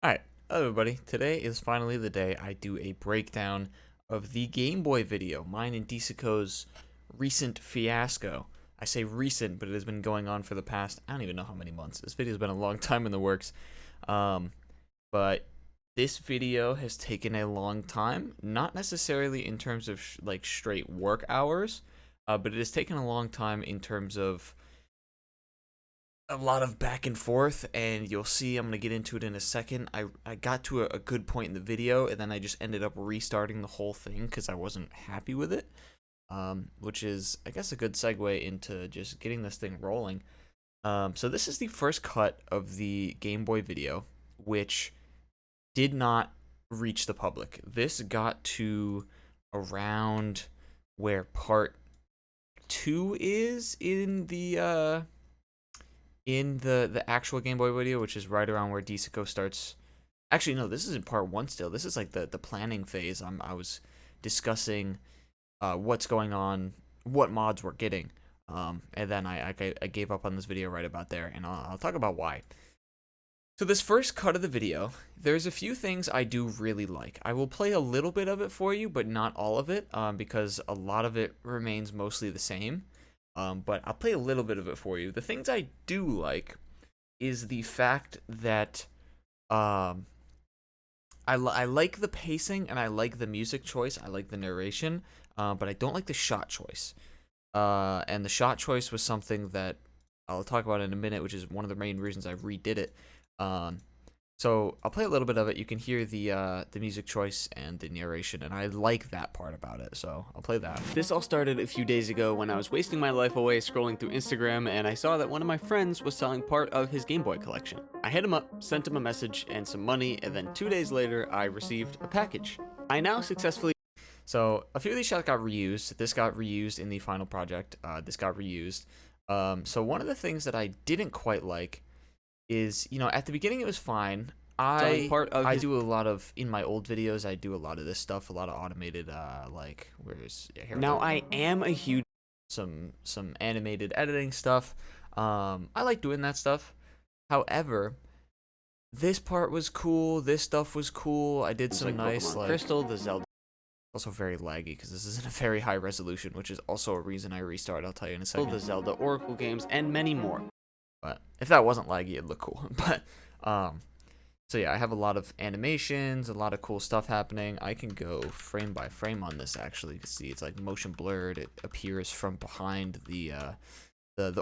Alright, hello everybody. Today is finally the day I do a breakdown of the Game Boy video, mine and Disico's recent fiasco. I say recent, but it has been going on for the past, I don't even know how many months. This video's been a long time in the works. Um, but this video has taken a long time, not necessarily in terms of like straight work hours, but it has taken a long time in terms of a lot of back and forth, and you'll see I'm going to get into it in a second. I got to a good point in the video, and then I just ended up restarting the whole thing because I wasn't happy with it, which is, I guess, a good segue into just getting this thing rolling. So this is the first cut of the Game Boy video, which did not reach the public. This got to around where part 2 is in the actual Game Boy video, which is right around where Disico starts. Actually, no, this is in part 1 still. This is like the planning phase. I was discussing what's going on, what mods we're getting, and then I gave up on this video right about there, and I'll talk about why. So this first cut of the video, there's a few things I do really like. I will play a little bit of it for you, but not all of it, because a lot of it remains mostly the same. But I'll play a little bit of it for you. The things I do like is the fact that I like the pacing and I like the music choice. I like the narration, but I don't like the shot choice. And the shot choice was something that I'll talk about in a minute, which is one of the main reasons I redid it. So I'll play a little bit of it. You can hear the music choice and the narration, and I like that part about it, so I'll play that. This all started a few days ago when I was wasting my life away scrolling through Instagram, and I saw that one of my friends was selling part of his Game Boy collection. I hit him up, sent him a message and some money, and then 2 days later I received a package. I now successfully... So a few of these shots got reused. This got reused in the final project. This got reused. So one of the things that I didn't quite like is, at the beginning it was fine. I do a lot of, in my old videos, I do a lot of this stuff, a lot of automated, like, where's, here Now I am a huge... some animated editing stuff. I like doing that stuff. However, this part was cool, this stuff was cool. I did some nice, like, Crystal, the Zelda... Also very laggy because this isn't a very high resolution, which is also a reason I restart. I'll tell you in a second. The Zelda Oracle games, and many more. But if that wasn't laggy, it'd look cool. But so yeah, I have a lot of animations, a lot of cool stuff happening. I can go frame by frame on this. Actually, you can see it's like motion blurred. It appears from behind the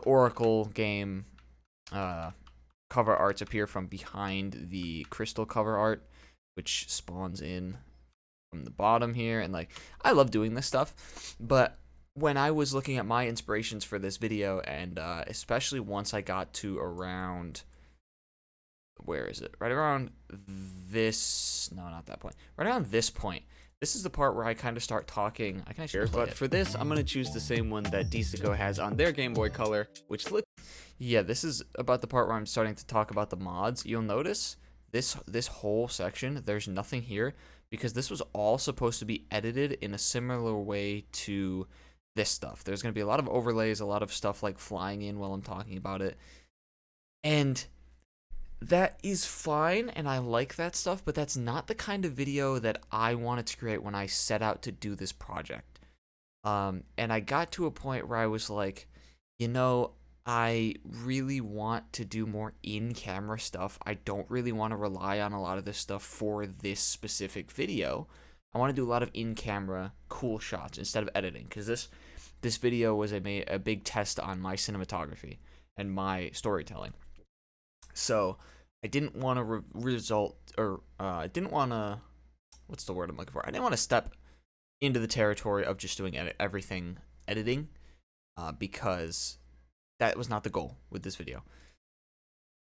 Oracle game. Cover arts appear from behind the Crystal cover art, which spawns in from the bottom here, and like I love doing this stuff. But when I was looking at my inspirations for this video, and especially once I got to around, where is it? Right around this, no, not that point. Right around this point. This is the part where I kind of start talking. I can actually play But it. for this, I'm gonna choose the same one that Disico has on their Game Boy Color, which looks... Yeah, this is about the part where I'm starting to talk about the mods. You'll notice this whole section, there's nothing here, because this was all supposed to be edited in a similar way to this stuff. There's going to be a lot of overlays, a lot of stuff like flying in while I'm talking about it. And that is fine, and I like that stuff, but that's not the kind of video that I wanted to create when I set out to do this project. And I got to a point where I was like, I really want to do more in-camera stuff. I don't really want to rely on a lot of this stuff for this specific video. I want to do a lot of in-camera cool shots instead of editing, because this video was a big test on my cinematography and my storytelling. So I didn't want to I didn't want to, what's the word I'm looking for? I didn't want to step into the territory of just doing everything editing, because that was not the goal with this video.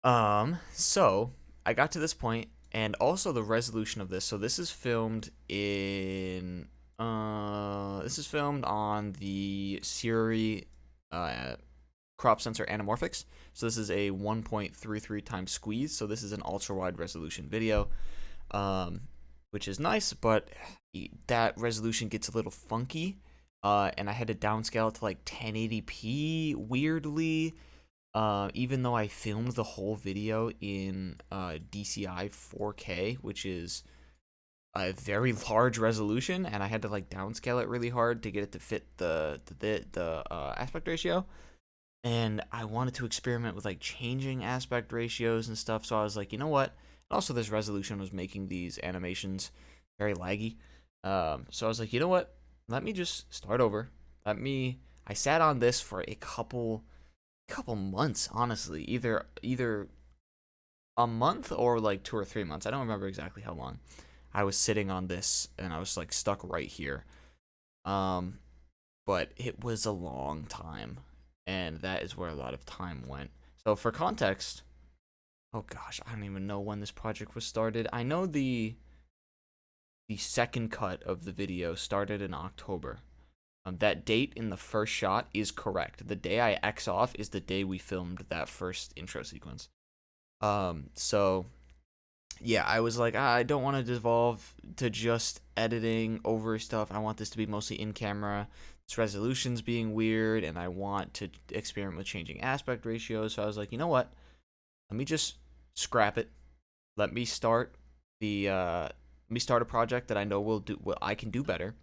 So I got to this point, and also the resolution of this. So this is filmed on the Siri crop sensor anamorphics. So this is a 1.33 times squeeze. So this is an ultra wide resolution video, which is nice, but that resolution gets a little funky. And I had to downscale it to like 1080p weirdly. Even though I filmed the whole video in DCI 4K, which is a very large resolution, and I had to like downscale it really hard to get it to fit the aspect ratio. And I wanted to experiment with like changing aspect ratios and stuff. So I was like, you know what? Also, this resolution was making these animations very laggy. So I was like, you know what? Let me just start over. Let me. I sat on this for a couple months, honestly. Either a month or like 2 or 3 months. I don't remember exactly how long. I was sitting on this and I was like stuck right here. Um, but it was a long time, and that is where a lot of time went. So for context, oh gosh, I don't even know when this project was started. I know the second cut of the video started in October. That date in the first shot is correct. The day I X off is the day we filmed that first intro sequence. So yeah, I was like, I don't want to devolve to just editing over stuff. I want this to be mostly in camera. This resolution's being weird, and I want to experiment with changing aspect ratios. So I was like, you know what? Let me just scrap it. Let me start let me start a project that I know will do what I can do better.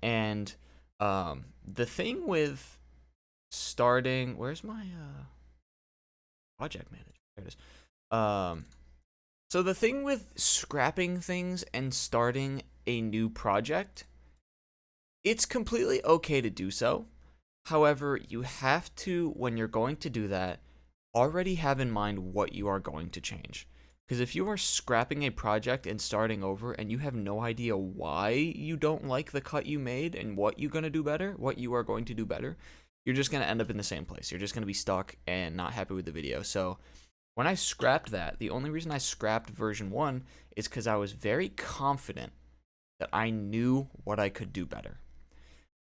And the thing with starting, where's my project manager? There it is. So the thing with scrapping things and starting a new project, it's completely okay to do so. However, you have to, when you're going to do that, already have in mind what you are going to change. Because if you are scrapping a project and starting over and you have no idea why you don't like the cut you made and what you're going to do better, what you are going to do better, you're just going to end up in the same place. You're just going to be stuck and not happy with the video. So when I scrapped that, the only reason I scrapped version 1 is because I was very confident that I knew what I could do better.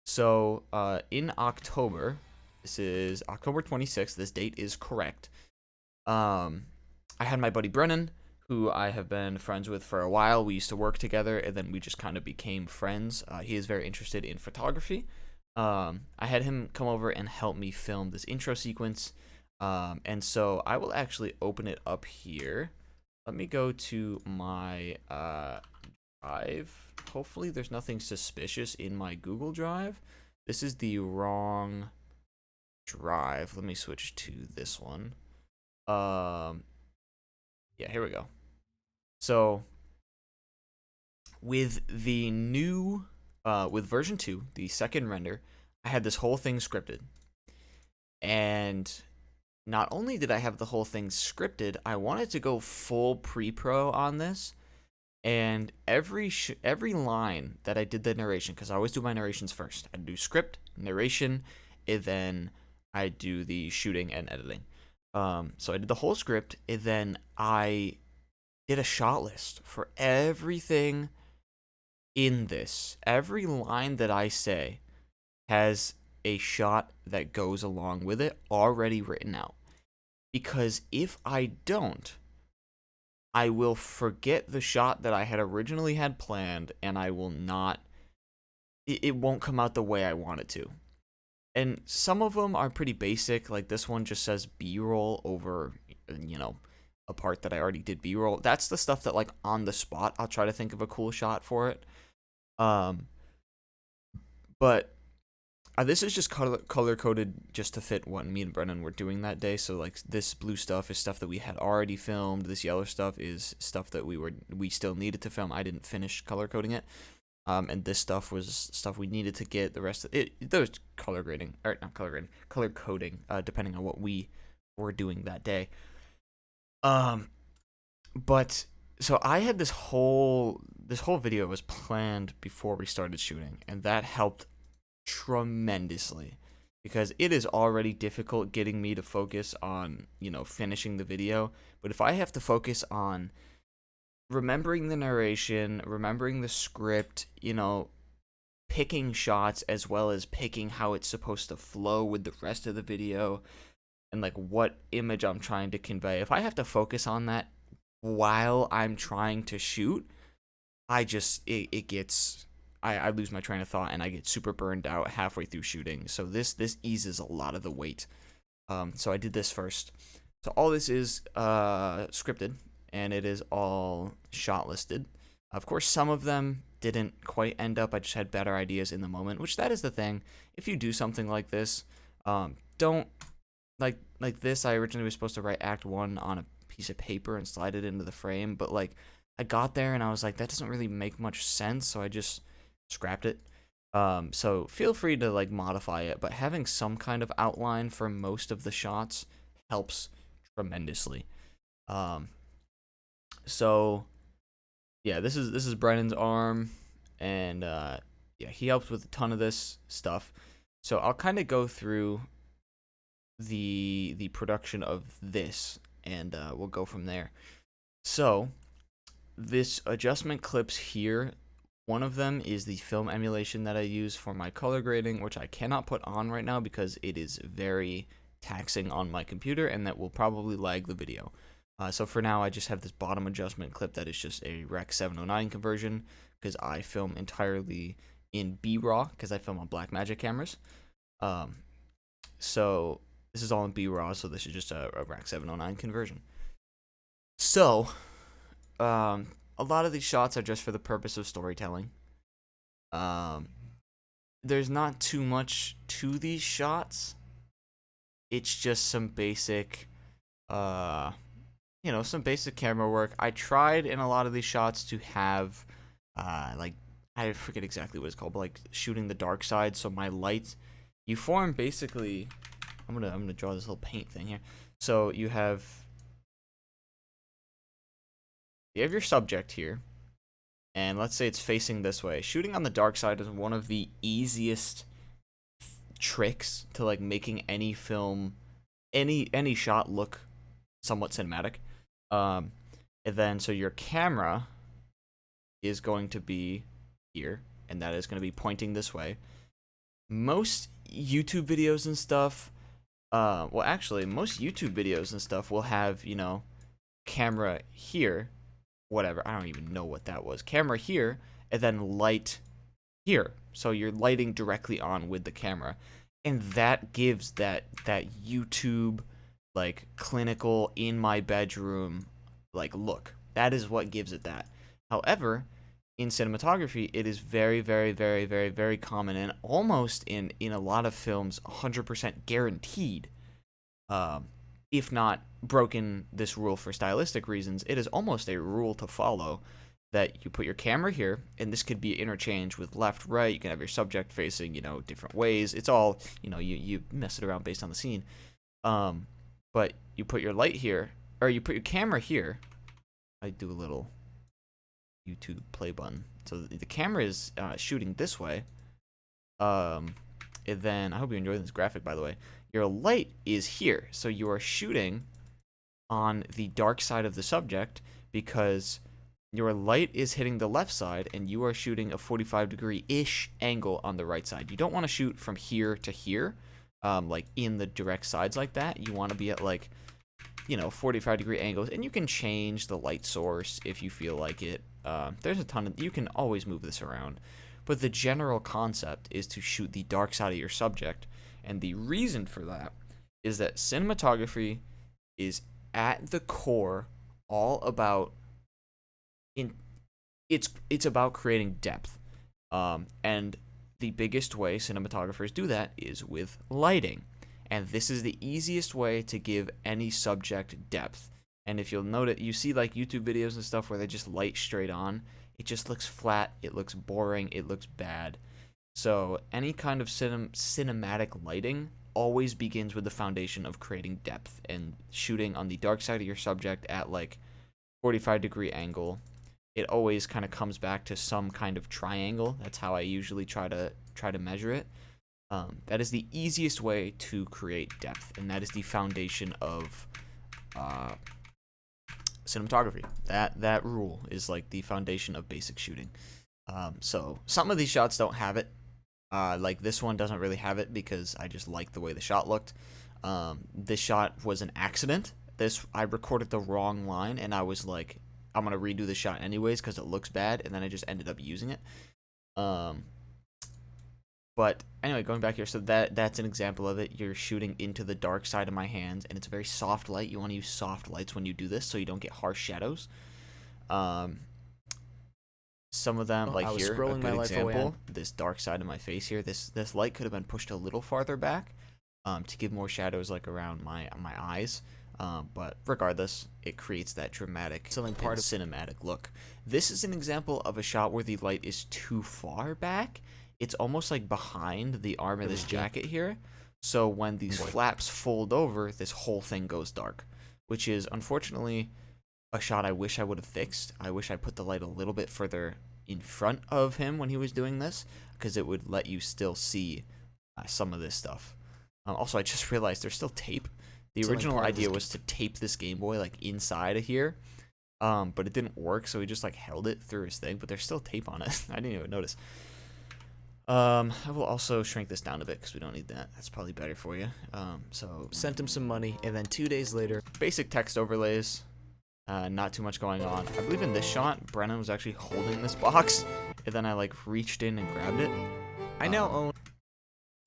So in October, this is October 26th, this date is correct. I had my buddy Brennan, who I have been friends with for a while. We used to work together, and then we just kind of became friends. He is very interested in photography. I had him come over and help me film this intro sequence. And so I will actually open it up here. Let me go to my Drive. Hopefully there's nothing suspicious in my Google Drive. This is the wrong drive. Let me switch to this one. Yeah, here we go. So with the new with version 2, the second render, I had this whole thing scripted. And not only did I have the whole thing scripted, I wanted to go full pre-pro on this. And every line that I did the narration, because I always do my narrations first. I do script, narration, and then I do the shooting and editing. So I did the whole script, and then I did a shot list for everything in this. Every line that I say has a shot that goes along with it already written out. Because if I don't, I will forget the shot that I had originally had planned, and I will not. It won't come out the way I want it to. And some of them are pretty basic, like this one just says B-roll over, a part that I already did B-roll. That's the stuff that, like, on the spot, I'll try to think of a cool shot for it. But this is just color coded just to fit what me and Brennan were doing that day. So like this blue stuff is stuff that we had already filmed. This yellow stuff is stuff that we still needed to film. I didn't finish color coding it. And this stuff was stuff we needed to get the rest of it. Those color grading, or not color grading, color coding, depending on what we were doing that day. But so I had this whole video was planned before we started shooting, and that helped tremendously, because it is already difficult getting me to focus on, finishing the video. But if I have to focus on remembering the narration, remembering the script, picking shots, as well as picking how it's supposed to flow with the rest of the video, and like what image I'm trying to convey, if I have to focus on that while I'm trying to shoot, I lose my train of thought, and I get super burned out halfway through shooting. So this eases a lot of the weight So I did this first. So all this is scripted, and it is all shot listed. Of course, some of them didn't quite end up. I just had better ideas in the moment, which that is the thing. If you do something like this, don't like this. I originally was supposed to write Act 1 on a piece of paper and slide it into the frame, but like I got there and I was like, that doesn't really make much sense, so I just scrapped it. So feel free to like modify it, but having some kind of outline for most of the shots helps tremendously. Um, so yeah, this is Brennan's arm, and yeah, he helps with a ton of this stuff. So I'll kind of go through the production of this, and we'll go from there. So this adjustment clips here. One of them is the film emulation that I use for my color grading, which I cannot put on right now because it is very taxing on my computer and that will probably lag the video. So for now, I just have this bottom adjustment clip that is just a Rec 709 conversion because I film entirely in B-RAW because I film on Blackmagic cameras. So this is all in B-RAW, so this is just a Rec 709 conversion. So, a lot of these shots are just for the purpose of storytelling. There's not too much to these shots. It's just some basic, some basic camera work. I tried in a lot of these shots to have, like, I forget exactly what it's called, but like shooting the dark side. So my light, you form basically. I'm gonna draw this little paint thing here. So you have your subject here, and let's say it's facing this way. Shooting on the dark side is one of the easiest tricks to like making any film, any shot look somewhat cinematic. And then so your camera is going to be here, and that is going to be pointing this way. Most YouTube videos and stuff, well, actually, most YouTube videos and stuff will have, camera here, whatever. I don't even know what that was. Camera here, and then light here. So you're lighting directly on with the camera. And that gives that YouTube, like, clinical, in my bedroom, like, look. That is what gives it that. However, in cinematography, it is very, very, very, very, very common, and almost in a lot of films, 100% guaranteed, if not broken this rule for stylistic reasons, it is almost a rule to follow that you put your camera here, and this could be interchanged with left, right. You can have your subject facing, different ways. It's all, you mess it around based on the scene. But you put your light here, or you put your camera here. I do a little YouTube play button. So the camera is shooting this way. And then, I hope you're enjoying this graphic, by the way. Your light is here. So you are shooting on the dark side of the subject because your light is hitting the left side and you are shooting a 45-degree-ish angle on the right side. You don't want to shoot from here to here, like in the direct sides like that. You want to be at like, 45-degree angles, and you can change the light source if you feel like it. There's a ton of, you can always move this around, but the general concept is to shoot the dark side of your subject, and the reason for that is that cinematography is at the core all about it's about creating depth, and the biggest way cinematographers do that is with lighting. And this is the easiest way to give any subject depth. And if you'll note you see like YouTube videos and stuff where they just light straight on. It just looks flat. It looks boring. It looks bad. So any kind of cinematic lighting always begins with the foundation of creating depth and shooting on the dark side of your subject at like 45-degree angle. It always kind of comes back to some kind of triangle. That's how I usually try to measure it. That is the easiest way to create depth, and that is the foundation of cinematography. That rule is like the foundation of basic shooting. So some of these shots don't have it. Like this one doesn't really have it because I just like the way the shot looked. This shot was an accident. I recorded the wrong line, and I was like, I'm gonna redo the shot anyways because it looks bad, and then I just ended up using it. But anyway, going back here, so that's an example of it. You're shooting into the dark side of my hands, and it's a very soft light. You want to use soft lights when you do this, so you don't get harsh shadows. Um, some of them, like I was here, a scrolling my good life away example, this dark side of my face here. This light could have been pushed a little farther back, to give more shadows like around my eyes. But regardless, it creates that dramatic Something and part of cinematic look. This is an example of a shot where the light is too far back. It's almost like behind the arm of this jacket here. So when these flaps fold over, this whole thing goes dark, which is unfortunately a shot I wish I would have fixed. I wish I put the light a little bit further in front of him when he was doing this, because it would let you still see some of this stuff. Also, I just realized there's still tape. The original idea was to tape this Game Boy like inside of here, but it didn't work, so he just like held it through his thing. But there's still tape on it. I didn't even notice. I will also shrink this down a bit because we don't need that. That's probably better for you. So sent him some money, and then 2 days later, basic text overlays. Not too much going on. I believe in this shot, Brennan was actually holding this box, and then I like reached in and grabbed it. I now own.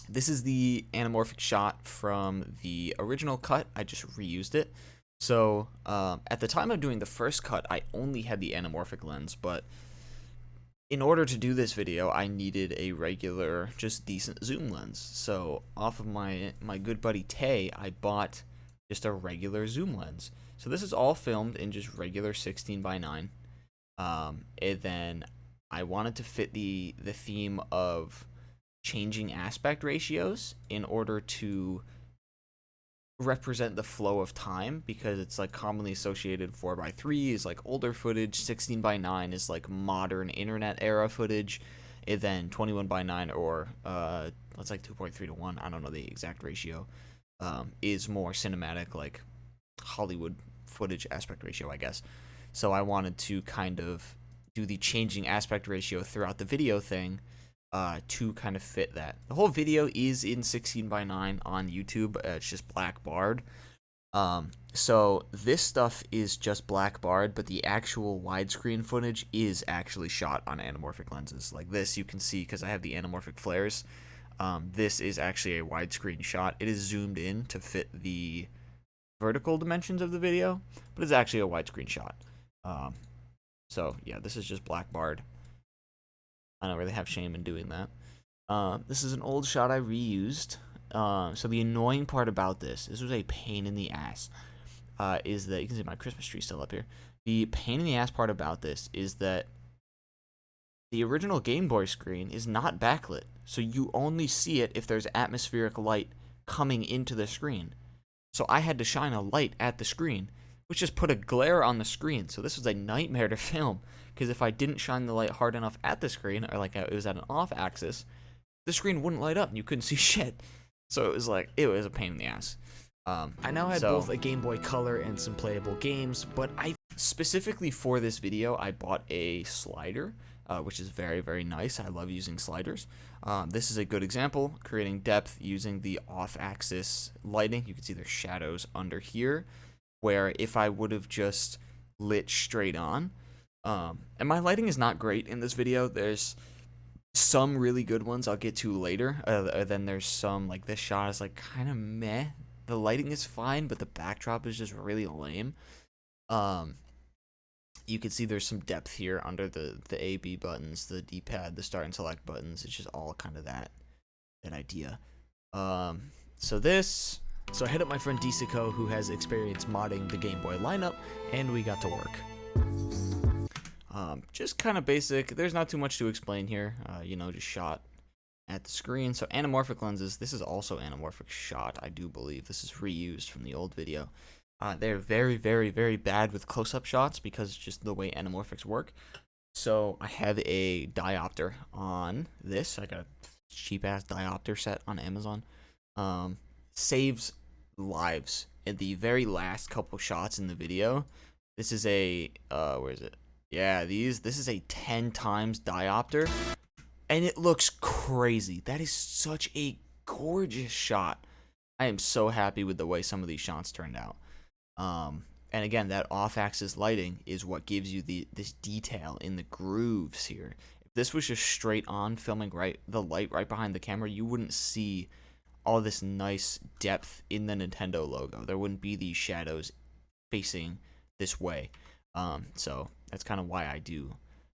This is the anamorphic shot from the original cut. I just reused it. So at the time of doing the first cut, I only had the anamorphic lens, but in order to do this video, I needed a regular, just decent zoom lens. So off of my good buddy Tay, I bought just a regular zoom lens. So this is all filmed in just regular 16:9. And then I wanted to fit the theme of changing aspect ratios in order to represent the flow of time, because it's like commonly associated 4:3 is like older footage, 16:9 is like modern internet era footage, and then 21:9 or let's like 2.3 to 1, I don't know the exact ratio, is more cinematic, like Hollywood footage aspect ratio, I guess. So I wanted to kind of do the changing aspect ratio throughout the video thing, to kind of fit that. The whole video is in 16:9 on YouTube. It's just black barred. So this stuff is just black barred, but the actual widescreen footage is actually shot on anamorphic lenses. Like this, you can see because I have the anamorphic flares. This is actually a widescreen shot. It is zoomed in to fit the vertical dimensions of the video, but it's actually a widescreen shot. So yeah, this is just black barred. I don't really have shame in doing that. This is an old shot I reused. So the annoying part about this was a pain in the ass, is that, you can see my Christmas tree still up here. The pain in the ass part about this is that the original Game Boy screen is not backlit, so you only see it if there's atmospheric light coming into the screen. So I had to shine a light at the screen, which just put a glare on the screen. So this was a nightmare to film, because if I didn't shine the light hard enough at the screen, or like it was at an off axis, the screen wouldn't light up and you couldn't see shit. So it was a pain in the ass. I now had both a Game Boy Color and some playable games, but specifically for this video, I bought a slider, which is very, very nice. I love using sliders. This is a good example, creating depth using the off-axis lighting. You can see there's shadows under here, where if I would have just lit straight on, and my lighting is not great in this video. There's some really good ones I'll get to later. Then there's some, like this shot is like kind of meh. The lighting is fine, but the backdrop is just really lame. You can see there's some depth here under the A, B buttons, the D-pad, the start and select buttons. It's just all kind of that idea. So I hit up my friend Disico, who has experience modding the Game Boy lineup, and we got to work. Just kind of basic. There's not too much to explain here. Just shot at the screen. So anamorphic lenses. This is also anamorphic shot, I do believe. This is reused from the old video. They're very, very, very bad with close-up shots because just the way anamorphics work. So I have a diopter on this. I got a cheap-ass diopter set on Amazon. Saves lives in the very last couple shots in the video. This is a where is it? Yeah, this is a 10 times diopter, and it looks crazy. That is such a gorgeous shot. I am so happy with the way some of these shots turned out. And again, that off-axis lighting is what gives you this detail in the grooves here. this was just straight on filming the light right behind the camera, you wouldn't see all this nice depth in the Nintendo logo. There wouldn't be these shadows facing this way. So that's kind of why I do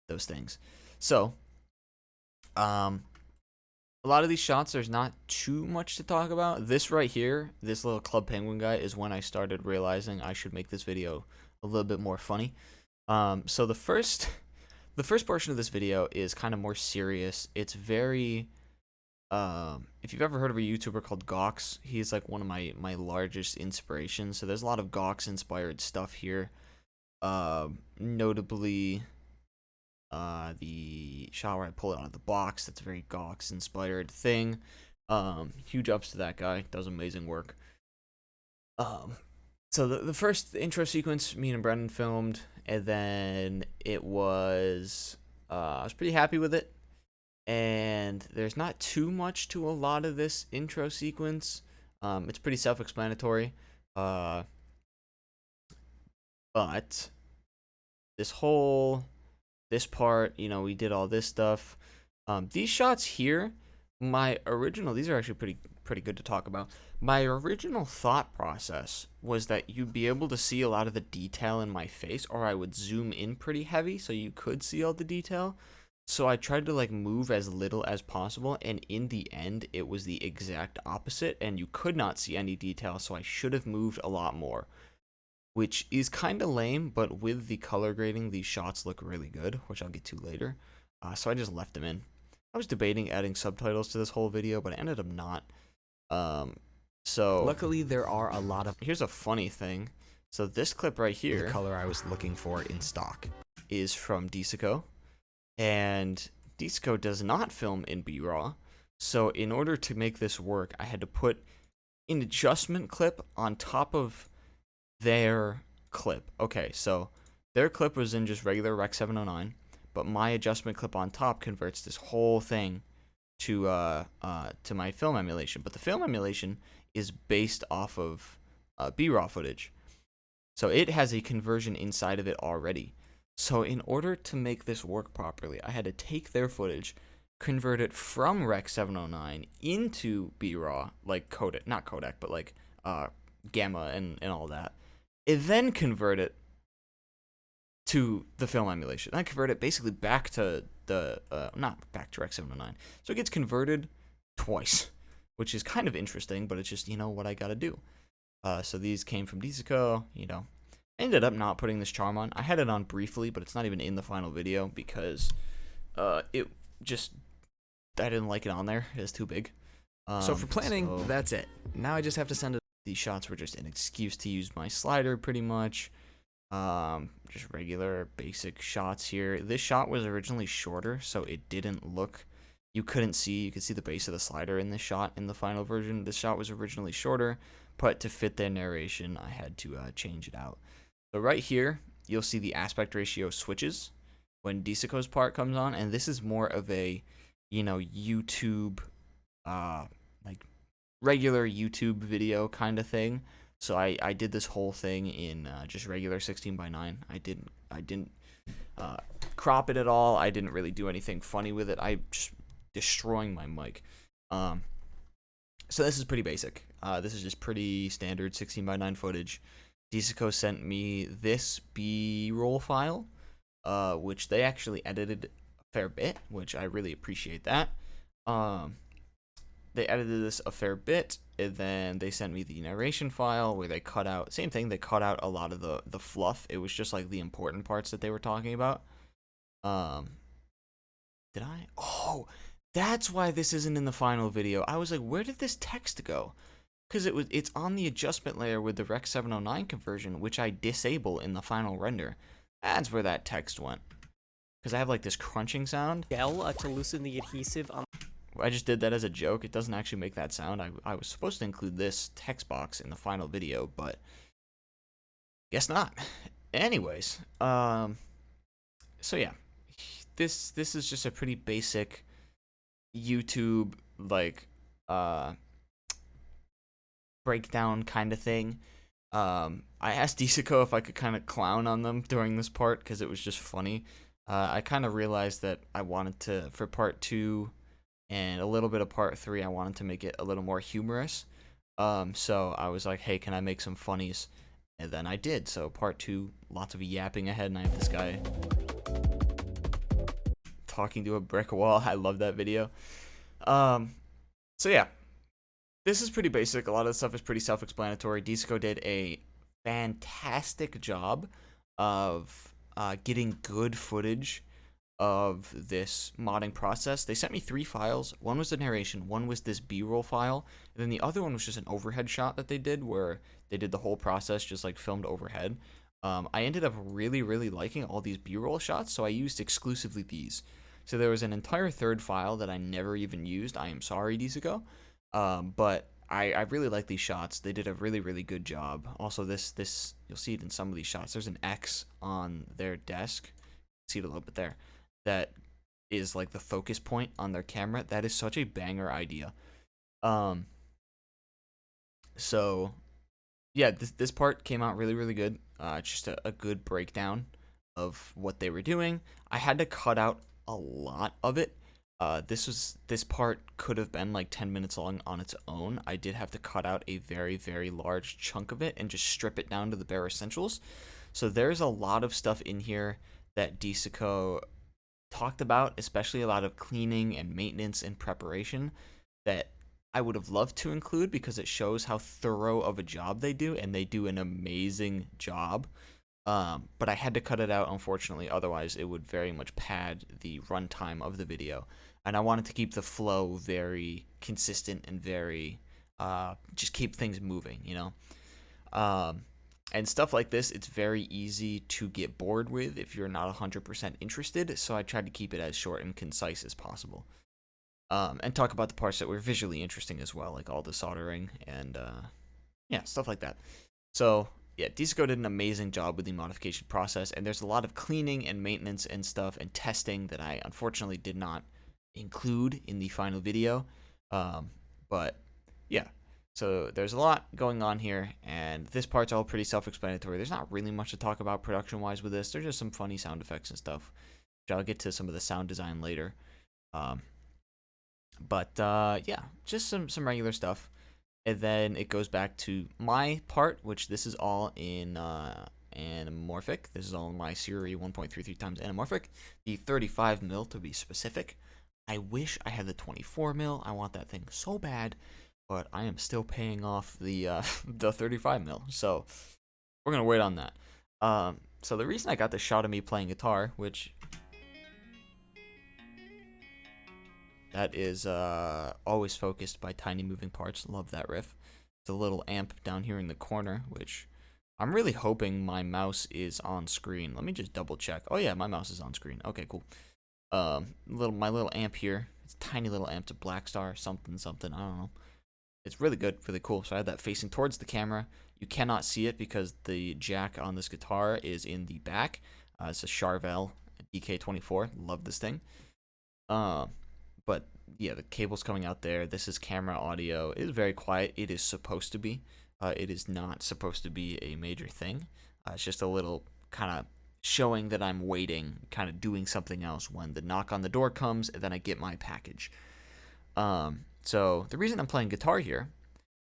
those things. So, a lot of these shots, there's not too much to talk about. This right here, this little Club Penguin guy, is when I started realizing I should make this video a little bit more funny. So the first portion of this video is kind of more serious. It's very, if you've ever heard of a YouTuber called Gox, he's like one of my largest inspirations. So there's a lot of Gox inspired stuff here. Notably, the shot where I pull it out of the box, that's a very Gox inspired thing. Huge ups to that guy, does amazing work. So the first intro sequence me and Brendan filmed, and then it was I was pretty happy with it. And there's not too much to a lot of this intro sequence. It's pretty self-explanatory. But this part, we did all this stuff. These shots here, these are actually pretty good to talk about. My original thought process was that you'd be able to see a lot of the detail in my face, or I would zoom in pretty heavy so you could see all the detail. So I tried to move as little as possible, and in the end it was the exact opposite, and you could not see any detail, so I should have moved a lot more, which is kind of lame. But with the color grading, these shots look really good, which I'll get to later. So I just left them in. I was debating adding subtitles to this whole video, but I ended up not. So Luckily, there are a lot of here's a funny thing. So this clip right here, the color I was looking for in stock, is from Disico. And Disico does not film in B-Raw. So in order to make this work, I had to put an adjustment clip on top of their clip. Okay, so their clip was in just regular Rec 709, but my adjustment clip on top converts this whole thing to my film emulation. But the film emulation is based off of B-Raw footage, so it has a conversion inside of it already. So in order to make this work properly, I had to take their footage, convert it from Rec 709 into B-Raw, like codec, not codec, but like gamma and all that, and then convert it to the film emulation. I convert it basically back to not back to Rec 709. So it gets converted twice, which is kind of interesting, but it's just, what I gotta do. So these came from Disico, I ended up not putting this charm on. I had it on briefly, but it's not even in the final video because I didn't like it on there. It was too big. So for planning, that's it. Now I just have to send it. These shots were just an excuse to use my slider, pretty much. Just regular basic shots here. This shot was originally shorter, so it didn't look. You could see the base of the slider in this shot in the final version. This shot was originally shorter, but to fit their narration, I had to change it out. So right here, you'll see the aspect ratio switches when Disico's part comes on, and this is more of a, YouTube, regular YouTube video kind of thing. So I did this whole thing in just regular 16:9. I didn't crop it at all. I didn't really do anything funny with it. I just destroying my mic. So this is pretty basic. This is just pretty standard 16:9 footage. Disico sent me this B-roll file, which they actually edited a fair bit, which I really appreciate that. They edited this a fair bit, and then they sent me the narration file where they cut out, same thing, they cut out a lot of the fluff. It was just like the important parts that they were talking about. Did I? Oh, that's why this isn't in the final video. I was like, where did this text go? Because it's on the adjustment layer with the Rec 709 conversion, which I disable in the final render. That's where that text went. Because I have this crunching sound. To loosen the adhesive on. I just did that as a joke. It doesn't actually make that sound. I was supposed to include this text box in the final video, but guess not. Anyways, so yeah, this is just a pretty basic YouTube breakdown kind of thing. I asked Disico if I could kind of clown on them during this part because it was just funny. I kind of realized that I wanted to, for part two and a little bit of part three, I wanted to make it a little more humorous. So I was like, hey, can I make some funnies? And then I did. So part two, lots of yapping ahead, and I have this guy talking to a brick wall. I love that video. Um, so yeah, this is pretty basic. A lot of the stuff is pretty self-explanatory. Disico did a fantastic job of getting good footage of this modding process. They sent me 3 files. One was the narration, one was this B-roll file, and then the other one was just an overhead shot that they did where they did the whole process just like filmed overhead. I ended up really liking all these B-roll shots, so I used exclusively these. So there was an entire third file that I never even used. I am sorry, Disico. But I really like these shots. They did a really good job. Also, this you'll see it in some of these shots. There's an X on their desk. See it a little bit there. That is like the focus point on their camera. That is such a banger idea. So yeah, this part came out really good. Just a good breakdown of what they were doing. I had to cut out a lot of it. This part could have been like 10 minutes long on its own. I did have to cut out a very large chunk of it and just strip it down to the bare essentials. So there's a lot of stuff in here that Disico talked about, especially a lot of cleaning and maintenance and preparation that I would have loved to include because it shows how thorough of a job they do, and they do an amazing job. But I had to cut it out, unfortunately, otherwise it would very much pad the runtime of the video. And I wanted to keep the flow very consistent and very, just keep things moving, you know? And stuff like this, it's very easy to get bored with if you're not 100% interested, so I tried to keep it as short and concise as possible. And talk about the parts that were visually interesting as well, like all the soldering and, yeah, stuff like that. So, yeah, Disico did an amazing job with the modification process, and there's a lot of cleaning and maintenance and stuff and testing that I unfortunately did not include in the final video. But, yeah. So there's a lot going on here, and this part's all pretty self-explanatory. There's not really much to talk about production-wise with this. There's just some funny sound effects and stuff, which I'll get to some of the sound design later. Yeah, just some regular stuff. And then it goes back to my part, which this is all in anamorphic. This is all in my Siri 1.33 times anamorphic. The 35 mil to be specific. I wish I had the 24 mil. I want that thing so bad, but I am still paying off the the 35 mil. So we're gonna wait on that. So the reason I got the shot of me playing guitar, which that is always focused by tiny moving parts. Love that riff. The little amp down here in the corner, which I'm really hoping my mouse is on screen. Let me just double check. Oh yeah, my mouse is on screen. Okay, cool. My little amp here. It's a tiny little amp to Black Star something. I don't know. It's really good, really cool. So I had that facing towards the camera. You cannot see it because the jack on this guitar is in the back. It's a Charvel DK24. Love this thing. But yeah, the cable's coming out there. This is camera audio. It is very quiet. It is supposed to be. It is not supposed to be a major thing. It's just a little kind of showing that I'm waiting, kind of doing something else when the knock on the door comes, and then I get my package. So the reason I'm playing guitar here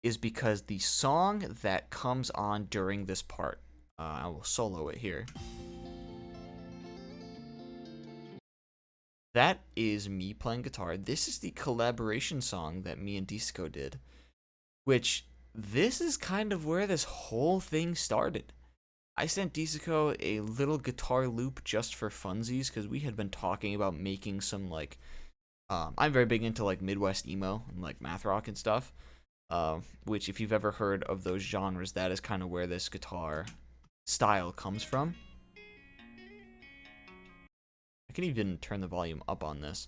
is because the song that comes on during this part, I will solo it here. That is me playing guitar. This is the collaboration song that me and Disico did, which this is kind of where this whole thing started. I sent Disico a little guitar loop just for funsies because we had been talking about making some like, I'm very big into like Midwest emo and like math rock and stuff, which if you've ever heard of those genres, that is kind of where this guitar style comes from. I can even turn the volume up on this.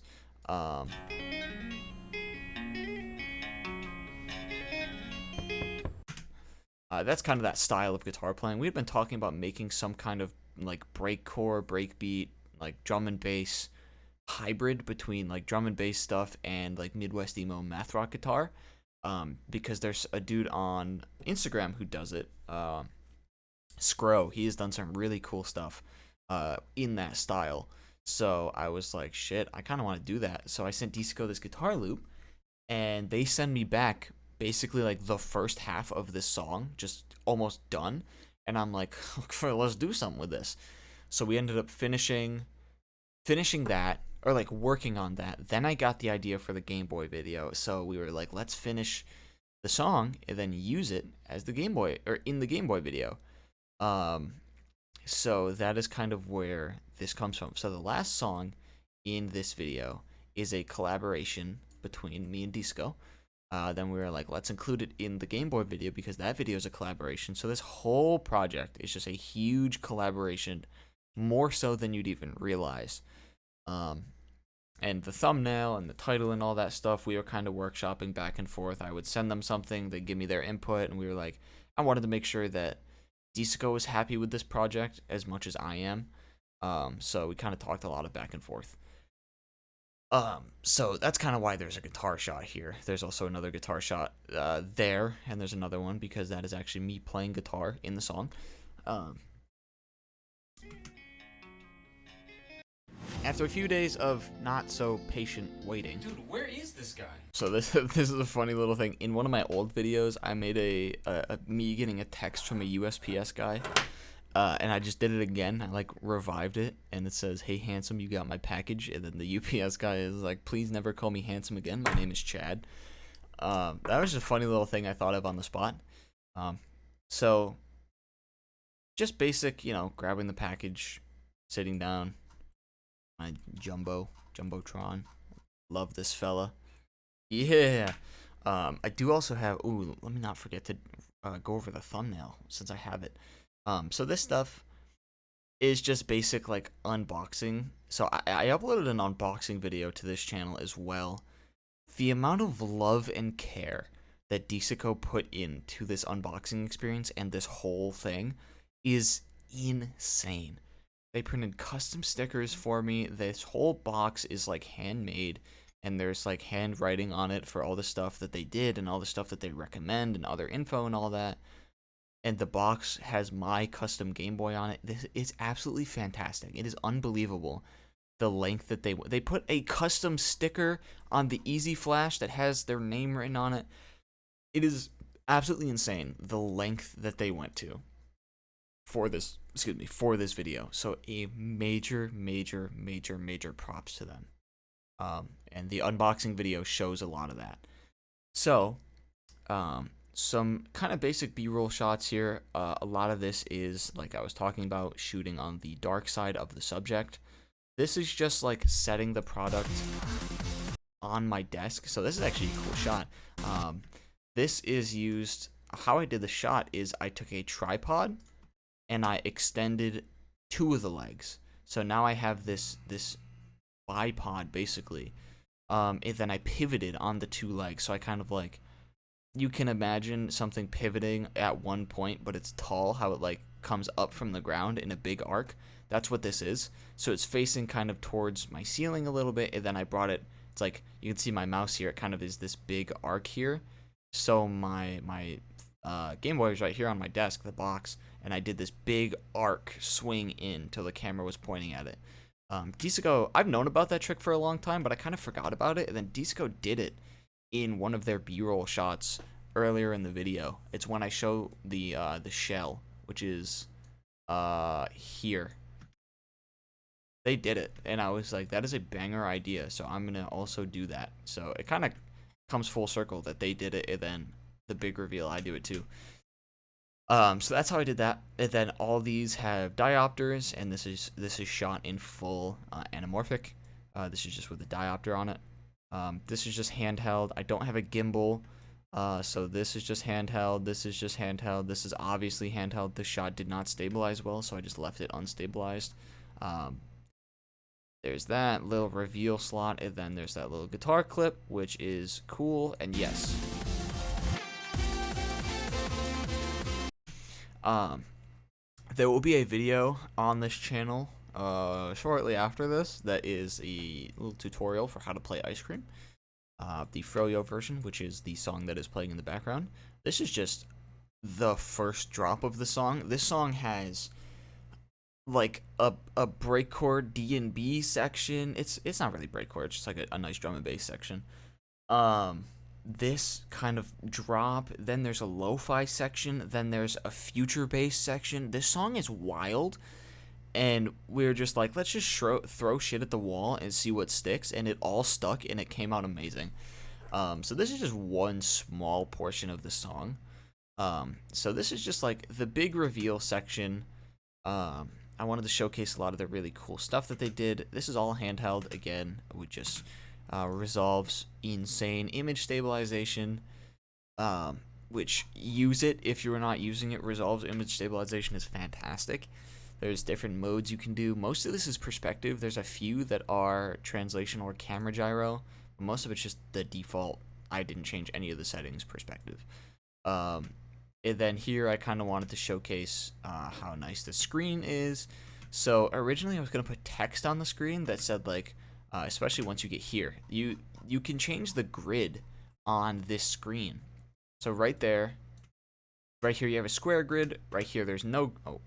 That's kind of that style of guitar playing. We had been talking about making some kind of like breakcore, breakbeat, like drum and bass hybrid between like drum and bass stuff and like Midwest emo math rock guitar. Because there's a dude on Instagram who does it. Scro. He has done some really cool stuff in that style. So I was like, shit, I kind of want to do that. So I sent Disico this guitar loop, and they send me back basically like the first half of this song, just almost done. And I'm like, let's do something with this. So we ended up finishing that, or like working on that. Then I got the idea for the Game Boy video. So we were like, let's finish the song and then use it as the Game Boy, or in the Game Boy video. Um, so that is kind of where this comes from. So the last song in this video is a collaboration between me and Disco. Then we were like, let's include it in the Game Boy video because that video is a collaboration. So this whole project is just a huge collaboration, more so than you'd even realize. And the thumbnail and the title and all that stuff, we were kind of workshopping back and forth. I would send them something, they'd give me their input, and we were like, I wanted to make sure that Disico was happy with this project as much as I am. So we kind of talked a lot of back and forth. So that's kind of why there's a guitar shot here. There's also another guitar shot there, and there's another one because that is actually me playing guitar in the song. After a few days of not so patient waiting. Dude, where is this guy? So this is a funny little thing. In one of my old videos, I made a me getting a text from a USPS guy. And I just did it again. I like revived it, and it says, "Hey handsome, you got my package." And then the UPS guy is like, "Please never call me handsome again. My name is Chad." That was just a funny little thing I thought of on the spot. So just basic, grabbing the package, sitting down, my jumbotron. Love this fella. Yeah. I do also have. Ooh, let me not forget to go over the thumbnail since I have it. So this stuff is just basic like unboxing. So I uploaded an unboxing video to this channel as well. The amount of love and care that Disico put into this unboxing experience and this whole thing is insane. They printed custom stickers for me. This whole box is like handmade, and there's like handwriting on it for all the stuff that they did and all the stuff that they recommend and other info and all that. And the box has my custom Game Boy on it. This is absolutely fantastic. It is unbelievable the length that they put a custom sticker on the Easy Flash that has their name written on it. It is absolutely insane the length that they went to for this video. So a major props to them. And the unboxing video shows a lot of that. So, some kind of basic B-roll shots here. A lot of this is, like I was talking about, shooting on the dark side of the subject. This is just like setting the product on my desk. So this is actually a cool shot. This is used, how I did the shot is I took a tripod and I extended two of the legs. So now I have this bipod basically. And then I pivoted on the two legs. So I kind of like, you can imagine something pivoting at one point, but it's tall, how it like comes up from the ground in a big arc. That's what this is. So it's facing kind of towards my ceiling a little bit, and then I brought it, it's like, you can see my mouse here, it kind of is this big arc here. So my Game Boy was right here on my desk, the box, and I did this big arc swing in till the camera was pointing at it. Disico, I've known about that trick for a long time, but I kind of forgot about it, and then Disico did it in one of their B-roll shots earlier in the video. It's when I show the shell, which is here. They did it, and I was like, that is a banger idea, so I'm gonna also do that. So it kind of comes full circle that they did it, and then the big reveal, I do it too. So that's how I did that. And then all these have diopters, and this is shot in full anamorphic. This is just with a diopter on it. This is just handheld. I don't have a gimbal, so this is just handheld. This is just handheld. This is obviously handheld. This shot did not stabilize well, so I just left it unstabilized. There's that little reveal slot, and then there's that little guitar clip, which is cool, and yes. There will be a video on this channel shortly after this that is a little tutorial for how to play Ice Cream. The Froyo version, which is the song that is playing in the background. This is just the first drop of the song. This song has like a breakcore D&B section. It's not really breakcore. It's just like a nice drum and bass section. This kind of drop. Then there's a lo-fi section. Then there's a future bass section. This song is wild. And we were just like, let's just throw shit at the wall and see what sticks. And it all stuck, and it came out amazing. So this is just one small portion of the song. So this is just like the big reveal section. I wanted to showcase a lot of the really cool stuff that they did. This is all handheld again, which just resolves insane image stabilization. Which use it if you're not using it. Resolves image stabilization is fantastic. There's different modes you can do. Most of this is perspective. There's a few that are translation or camera gyro. But most of it's just the default. I didn't change any of the settings perspective. And then here I kind of wanted to showcase how nice the screen is. So originally I was going to put text on the screen that said like, especially once you get here, you can change the grid on this screen. So right there, right here you have a square grid. Right here there's no, oh,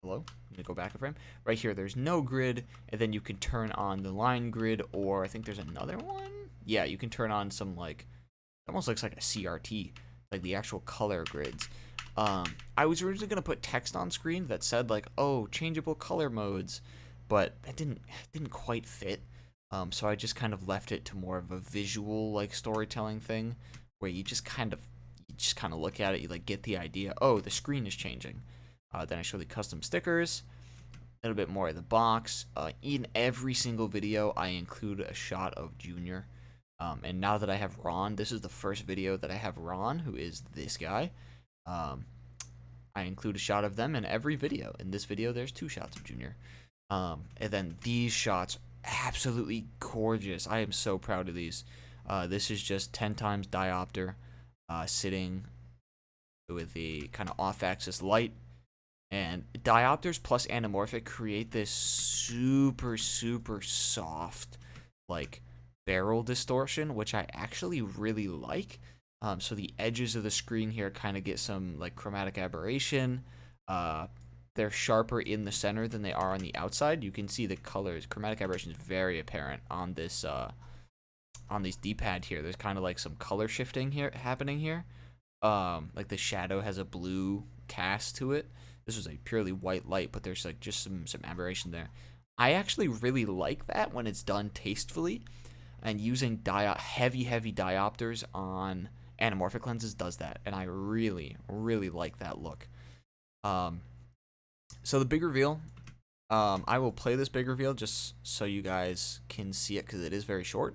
hello? I'm going to go back a frame. Right here there's no grid, and then you can turn on the line grid, or I think there's another one. Yeah, you can turn on some like, it almost looks like a CRT. Like the actual color grids. I was originally gonna put text on screen that said like, oh, changeable color modes, but that didn't quite fit. So I just kind of left it to more of a visual like storytelling thing, where you just kind of look at it, you like get the idea. Oh, the screen is changing. Then I show the custom stickers, a little bit more of the box. In every single video, I include a shot of Junior. And now that I have Ron, this is the first video that I have Ron, who is this guy. I include a shot of them in every video. In this video, there's 2 shots of Junior. And then these shots, absolutely gorgeous. I am so proud of these. This is just 10 times diopter, sitting with the kind of off-axis light. And diopters plus anamorphic create this super, super soft, like, barrel distortion, which I actually really like. So the edges of the screen here kind of get some like chromatic aberration. They're sharper in the center than they are on the outside. You can see the colors. Chromatic aberration is very apparent on this on these D-pad here. There's kind of like some color shifting here happening here. Like the shadow has a blue cast to it. This was a purely white light, but there's like just some aberration there. I actually really like that when it's done tastefully. And using heavy diopters on anamorphic lenses does that, and I really, really like that look. So the big reveal, I will play this big reveal just so you guys can see it because it is very short.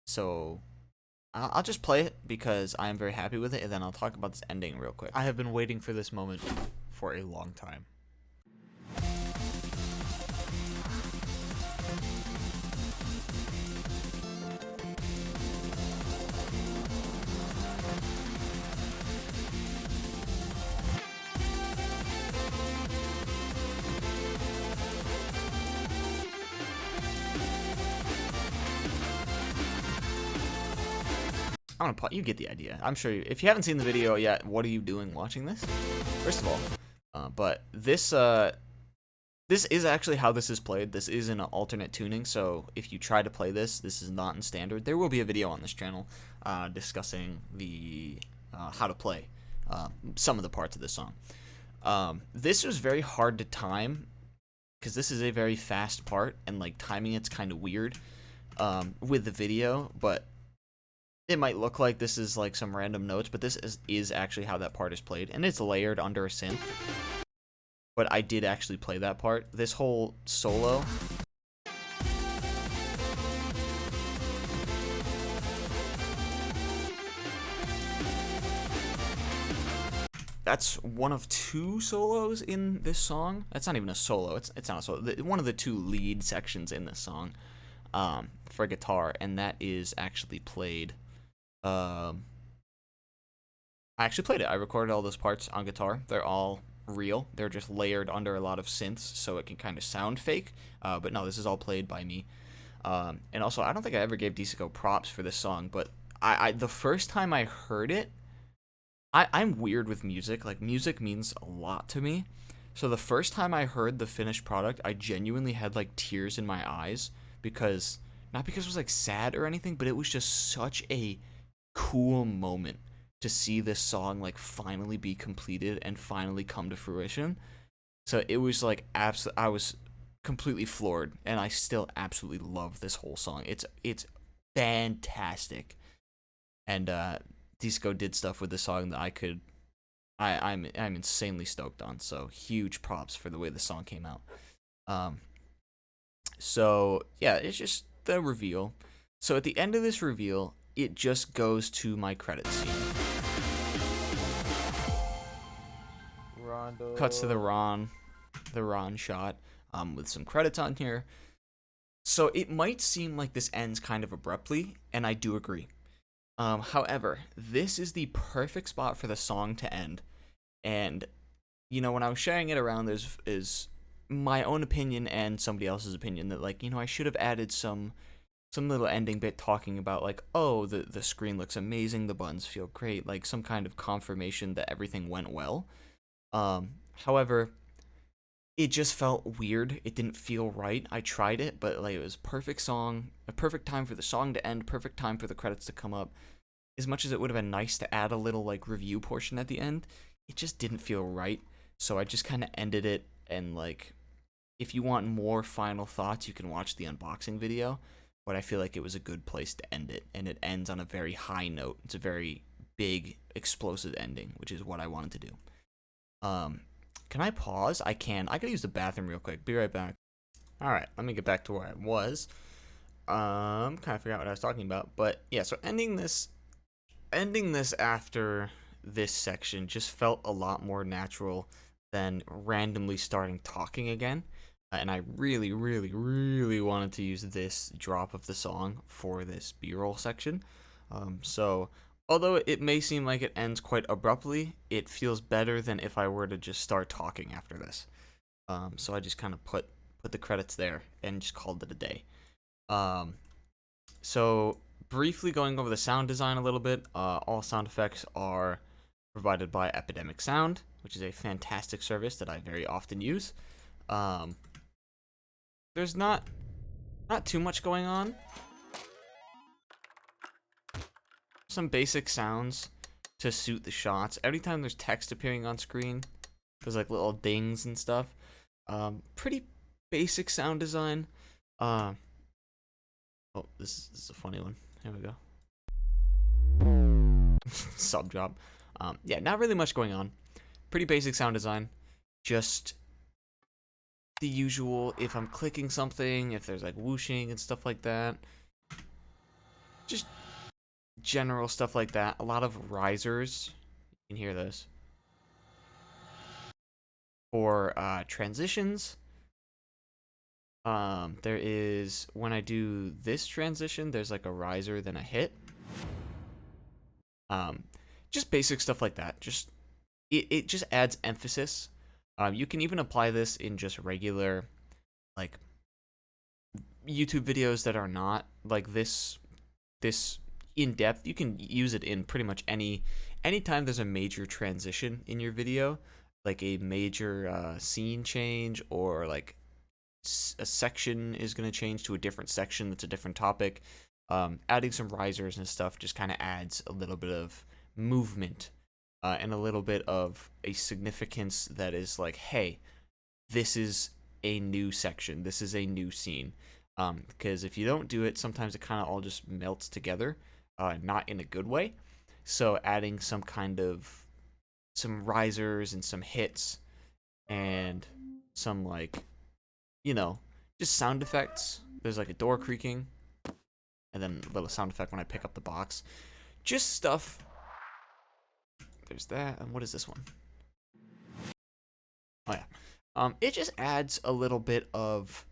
So I'll just play it because I am very happy with it, and then I'll talk about this ending real quick. I have been waiting for this moment for a long time. I'm gonna you get the idea. I'm sure if you haven't seen the video yet, what are you doing watching this? First of all, but this is actually how this is played. This is in an alternate tuning, so if you try to play this is not in standard. There will be a video on this channel discussing the how to play some of the parts of this song. This was very hard to time because this is a very fast part, and like timing it's kind of weird with the video, but it might look like this is like some random notes, but this is actually how that part is played, and it's layered under a synth. But I did actually play that part. This whole solo, that's one of 2 solos in this song. That's not even a solo. It's not a solo. One of the 2 lead sections in this song for guitar, and that is actually played. I actually played it. I recorded all those parts on guitar. They're all real. They're just layered under a lot of synths, so it can kind of sound fake. But no, this is all played by me. And also, I don't think I ever gave Disico props for this song, but the first time I heard it, I'm weird with music. Like, music means a lot to me. So the first time I heard the finished product, I genuinely had like tears in my eyes because not because it was like sad or anything, but it was just such a cool moment to see this song like finally be completed and finally come to fruition. So it was like I was completely floored, and I still absolutely love this whole song. It's fantastic. And Disco did stuff with the song that I'm insanely stoked on. So huge props for the way the song came out. Um, so yeah, it's just the reveal. So at the end of this reveal, it just goes to my credits scene. Rondo. Cuts to the Ron shot, with some credits on here. So it might seem like this ends kind of abruptly, and I do agree. However, this is the perfect spot for the song to end. And, when I was sharing it around, there's is my own opinion and somebody else's opinion that, like, I should have added some little ending bit talking about, like, oh, the screen looks amazing, the buttons feel great, like some kind of confirmation that everything went well. However, it just felt weird. It didn't feel right. I tried it, but like it was perfect song, a perfect time for the song to end, perfect time for the credits to come up. As much as it would have been nice to add a little like review portion at the end, it just didn't feel right. So I just kind of ended it, and like if you want more final thoughts, you can watch the unboxing video, but I feel like it was a good place to end it, and it ends on a very high note. It's a very big explosive ending, which is what I wanted to do. Can I pause? I can. I gotta use the bathroom real quick. Be right back. Alright, let me get back to where I was. Kind of forgot what I was talking about. But yeah, so ending this after this section just felt a lot more natural than randomly starting talking again. And I really, really, really wanted to use this drop of the song for this B-roll section. So although it may seem like it ends quite abruptly, it feels better than if I were to just start talking after this. So I just kind of put the credits there and just called it a day. So briefly going over the sound design a little bit, all sound effects are provided by Epidemic Sound, which is a fantastic service that I very often use. There's not too much going on. Some basic sounds to suit the shots. Every time there's text appearing on screen, there's like little dings and stuff. Pretty basic sound design. Oh, this is a funny one. Here we go. Sub drop. Yeah, not really much going on. Pretty basic sound design. Just the usual. If I'm clicking something, if there's like whooshing and stuff like that. Just general stuff like that. A lot of risers. You can hear this. For transitions. There is, when I do this transition, there's like a riser, then a hit. Just basic stuff like that. Just it just adds emphasis. You can even apply this in just regular, like, YouTube videos that are not like this in depth. You can use it in pretty much anytime there's a major transition in your video, like a major scene change, or like a section is going to change to a different section that's a different topic. Adding some risers and stuff just kind of adds a little bit of movement, and a little bit of a significance that is like, hey, this is a new section, this is a new scene. Because if you don't do it, sometimes it kind of all just melts together, not in a good way. So adding some risers and some hits and some, like, just sound effects. There's like a door creaking, and then a little sound effect when I pick up the box. Just stuff. There's that. And what is this one? Oh yeah. It just adds a little bit of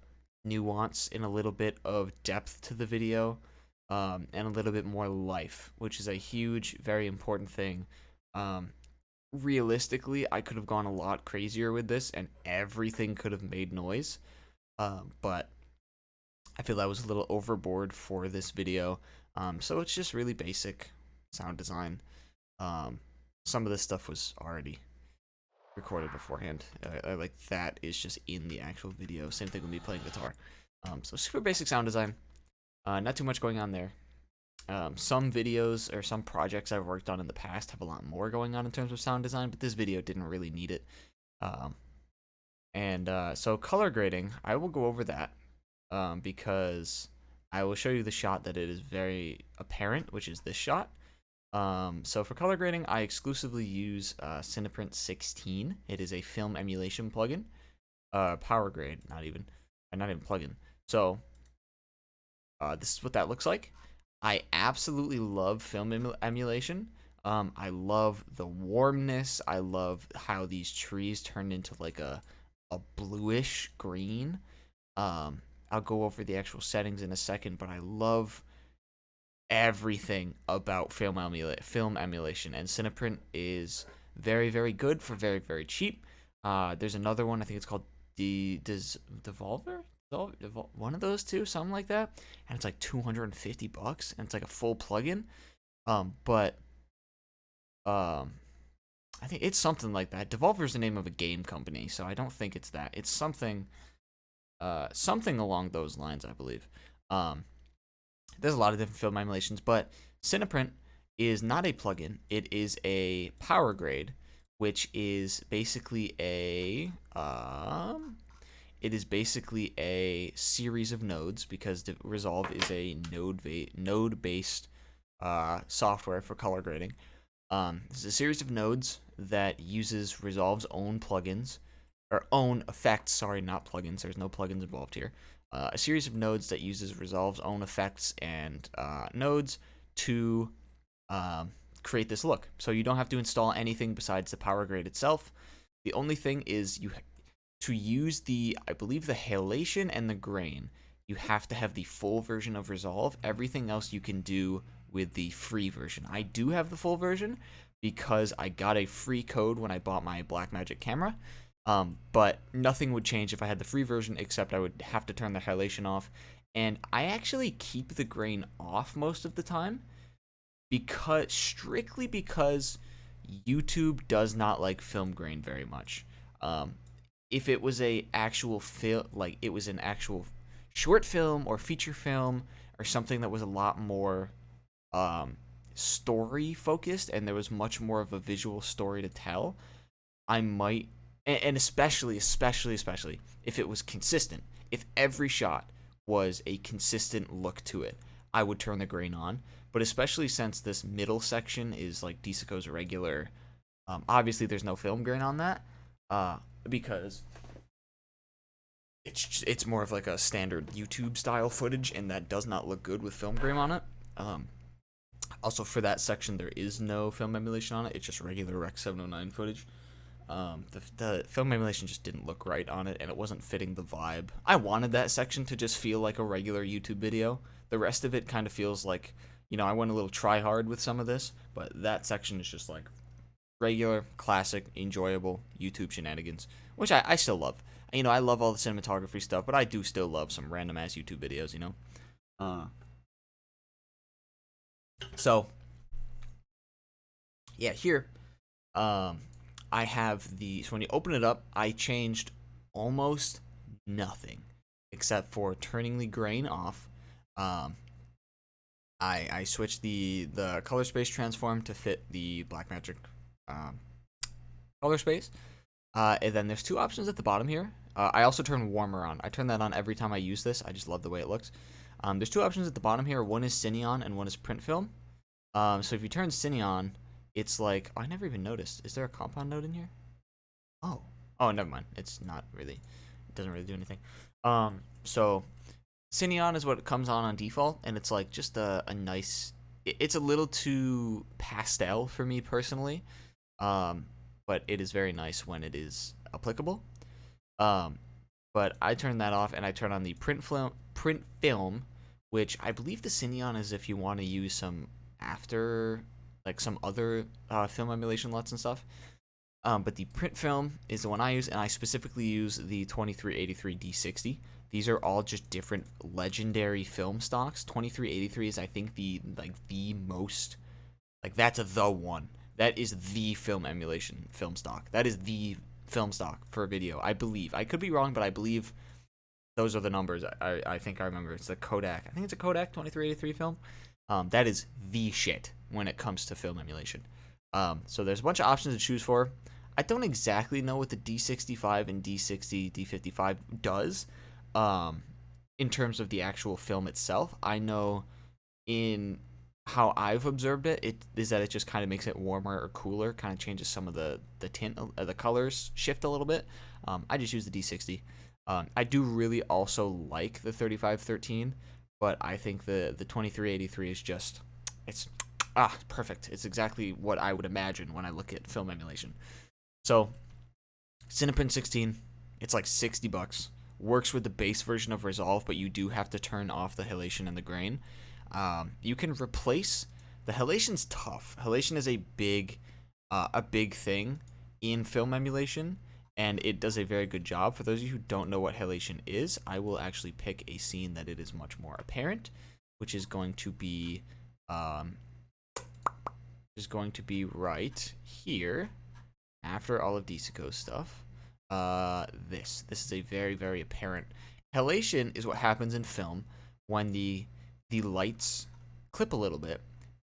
nuance and a little bit of depth to the video, and a little bit more life, which is a huge, very important thing. Realistically, I could have gone a lot crazier with this, and everything could have made noise. But I feel that was a little overboard for this video. So it's just really basic sound design. Some of this stuff was already recorded beforehand. Like that is just in the actual video. Same thing with me playing guitar. So super basic sound design. Not too much going on there. Some videos or some projects I've worked on in the past have a lot more going on in terms of sound design, but this video didn't really need it. So color grading, I will go over that because I will show you the shot that it is very apparent, which is this shot. So for color grading, I exclusively use Cineprint 16. It is a film emulation plugin. Power grade, not even plugin. So this is what that looks like. I absolutely love film emulation. I love the warmness. I love how these trees turned into like a bluish green. I'll go over the actual settings in a second, but I love everything about film emulation, and Cineprint is very, very good for very, very cheap. There's another one, I think it's called Devolver? One of those two, something like that, and it's like $250, and it's like a full plugin. But I think it's something like that. Devolver is the name of a game company, so I don't think it's that. It's something along those lines, I believe. There's a lot of different film emulations, but Cineprint is not a plugin. It is a power grade, which is basically a series of nodes, because Resolve is a node-based software for color grading. It's a series of nodes that uses Resolve's own plugins, or own effects. Sorry, not plugins. There's no plugins involved here. A series of nodes that uses Resolve's own effects and nodes to create this look. So you don't have to install anything besides the power grade itself. The only thing is to use I believe the halation and the grain, you have to have the full version of Resolve. Everything else you can do with the free version. I do have the full version because I got a free code when I bought my Blackmagic camera. But nothing would change if I had the free version, except I would have to turn the halation off. And I actually keep the grain off most of the time, strictly because YouTube does not like film grain very much. If it was an actual short film or feature film or something that was a lot more story focused and there was much more of a visual story to tell, I might. And especially if it was consistent, if every shot was a consistent look to it, I would turn the grain on. But especially since this middle section is like Disico's regular, obviously there's no film grain on that, because it's more of like a standard YouTube style footage, and that does not look good with film grain on it. Also for that section, there is no film emulation on it. It's just regular Rec 709 footage. The film emulation just didn't look right on it, and it wasn't fitting the vibe. I wanted that section to just feel like a regular YouTube video. The rest of it kind of feels like, I went a little try hard with some of this, but that section is just like regular, classic, enjoyable YouTube shenanigans, which I still love. I love all the cinematography stuff, but I do still love some random ass YouTube videos, So, yeah, here, I have so when you open it up, I changed almost nothing except for turning the grain off. I switched the color space transform to fit the Blackmagic color space. And then there's two options at the bottom here. I also turn warmer on. I turn that on every time I use this. I just love the way it looks. There's two options at the bottom here. One is Cineon and one is print film. So if you turn Cineon, it's like, I never even noticed. Is there a compound node in here? Oh, never mind. It's not really. It doesn't really do anything. So Cineon is what comes on default, and it's like just a nice. It's a little too pastel for me personally, but it is very nice when it is applicable. But I turn that off, and I turn on the print film, which I believe the Cineon is if you want to use some some other film emulation LUTs and stuff. But the print film is the one I use, and I specifically use the 2383 D60. These are all just different legendary film stocks. 2383 is, I think, the most, that's the one. That is the film emulation film stock. That is the film stock for a video, I believe. I could be wrong, but I believe those are the numbers. I think I remember. It's the Kodak. I think it's a Kodak 2383 film. That is the shit when it comes to film emulation. So there's a bunch of options to choose for. I don't exactly know what the D65 and D60, D55 does in terms of the actual film itself. I know in how I've observed it, it is that it just kind of makes it warmer or cooler, kind of changes some of the tint, the colors shift a little bit. I just use the D60. I do really also like the 3513, but I think the 2383 is just, it's perfect. It's exactly what I would imagine when I look at film emulation. So Cineprint 16, it's like $60. Works with the base version of Resolve, but you do have to turn off the halation and the grain. You can replace the halation's tough. Halation is a big thing in film emulation, and it does a very good job. For those of you who don't know what halation is, I will actually pick a scene that it is much more apparent, which is going to be right here after all of Disico's stuff. This is a very, very apparent. Halation is what happens in film when the lights clip a little bit.